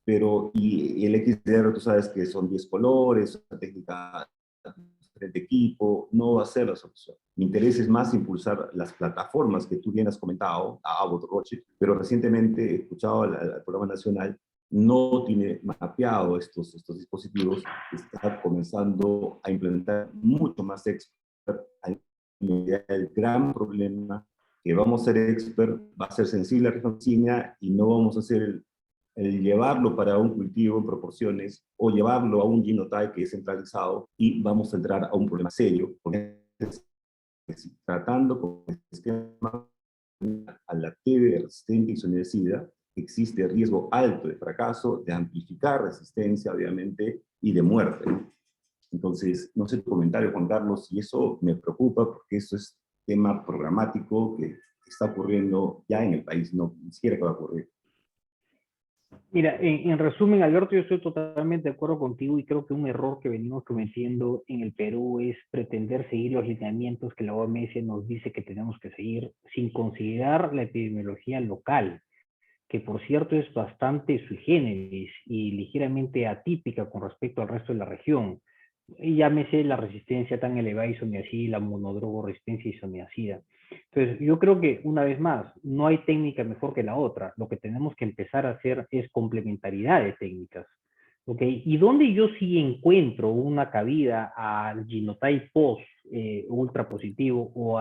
Pero, y el XDR, tú sabes que son 10 colores, una técnica de equipo, no va a ser la solución. Mi interés es más impulsar las plataformas que tú bien has comentado, a Abbott, Roche, pero recientemente he escuchado al programa nacional, no tiene mapeado estos dispositivos, está comenzando a implementar mucho más expert. El gran problema que vamos a ser expert va a ser sensible a rifampicina y no vamos a hacer el llevarlo para un cultivo en proporciones o llevarlo a un genotype que es centralizado, y vamos a entrar a un problema serio, porque tratando con el esquema a la TB resistente y isoniazida, existe riesgo alto de fracaso, de amplificar resistencia, obviamente, y de muerte, ¿no? Entonces, no sé tu comentario, Juan Carlos, y eso me preocupa porque eso es tema programático que está ocurriendo ya en el país, no ni siquiera que va a ocurrir. Mira, en resumen, Alberto, yo estoy totalmente de acuerdo contigo y creo que un error que venimos cometiendo en el Perú es pretender seguir los lineamientos que la OMS nos dice que tenemos que seguir sin considerar la epidemiología local, que por cierto es bastante sui generis y ligeramente atípica con respecto al resto de la región. Y llámese la resistencia tan elevada a isoniazida, la monodrogo-resistencia a isoniazida. Entonces, yo creo que, una vez más, no hay técnica mejor que la otra. Lo que tenemos que empezar a hacer es complementariedad de técnicas. ¿Ok? Y donde yo sí encuentro una cabida al genotype post ultra positivo o,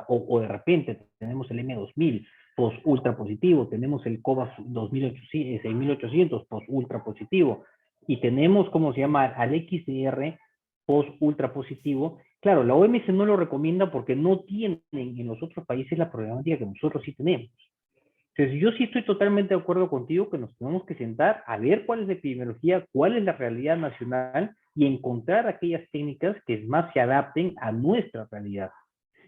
o de repente tenemos el M2000 post ultra positivo, tenemos el COVAS 6800 post ultra positivo, y tenemos, ¿cómo se llama?, al XDR post ultra positivo. Claro, la OMS no lo recomienda porque no tienen en los otros países la problemática que nosotros sí tenemos. Entonces, yo sí estoy totalmente de acuerdo contigo que nos tenemos que sentar a ver cuál es la epidemiología, cuál es la realidad nacional y encontrar aquellas técnicas que más se adapten a nuestra realidad.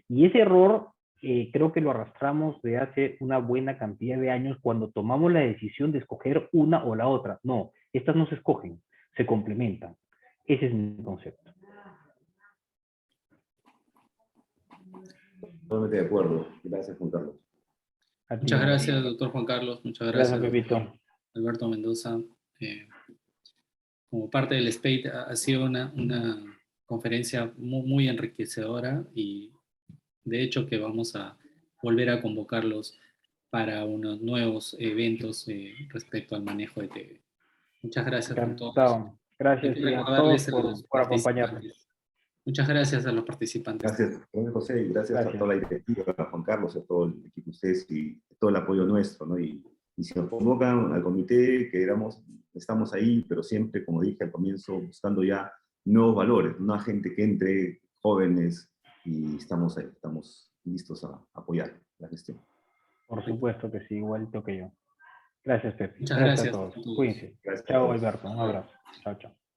Y ese error creo que lo arrastramos de hace una buena cantidad de años cuando tomamos la decisión de escoger una o la otra. No, estas no se escogen, se complementan. Ese es mi concepto. Totalmente de acuerdo. Gracias, Juan Carlos. Muchas gracias, doctor Juan Carlos. Muchas gracias, Pepito. Alberto Mendoza. Como parte del SPEIT ha sido una conferencia muy enriquecedora, y de hecho que vamos a volver a convocarlos para unos nuevos eventos respecto al manejo de TV. Muchas gracias a todos. Gracias a todos por acompañarnos. Muchas gracias a los participantes. Gracias, José, y gracias a toda la directiva, a Juan Carlos, a todo el equipo de ustedes y todo el apoyo nuestro, ¿no? Y si nos convocan al comité, que estamos ahí, pero siempre, como dije al comienzo, buscando ya nuevos valores, nueva gente que entre, jóvenes, y estamos ahí, estamos listos a apoyar la gestión. Por supuesto que sí, igualito que yo. Gracias, Pepe. Muchas gracias a todos. a todos. Cuídense. Chao, Alberto. Un abrazo. Chao, chao.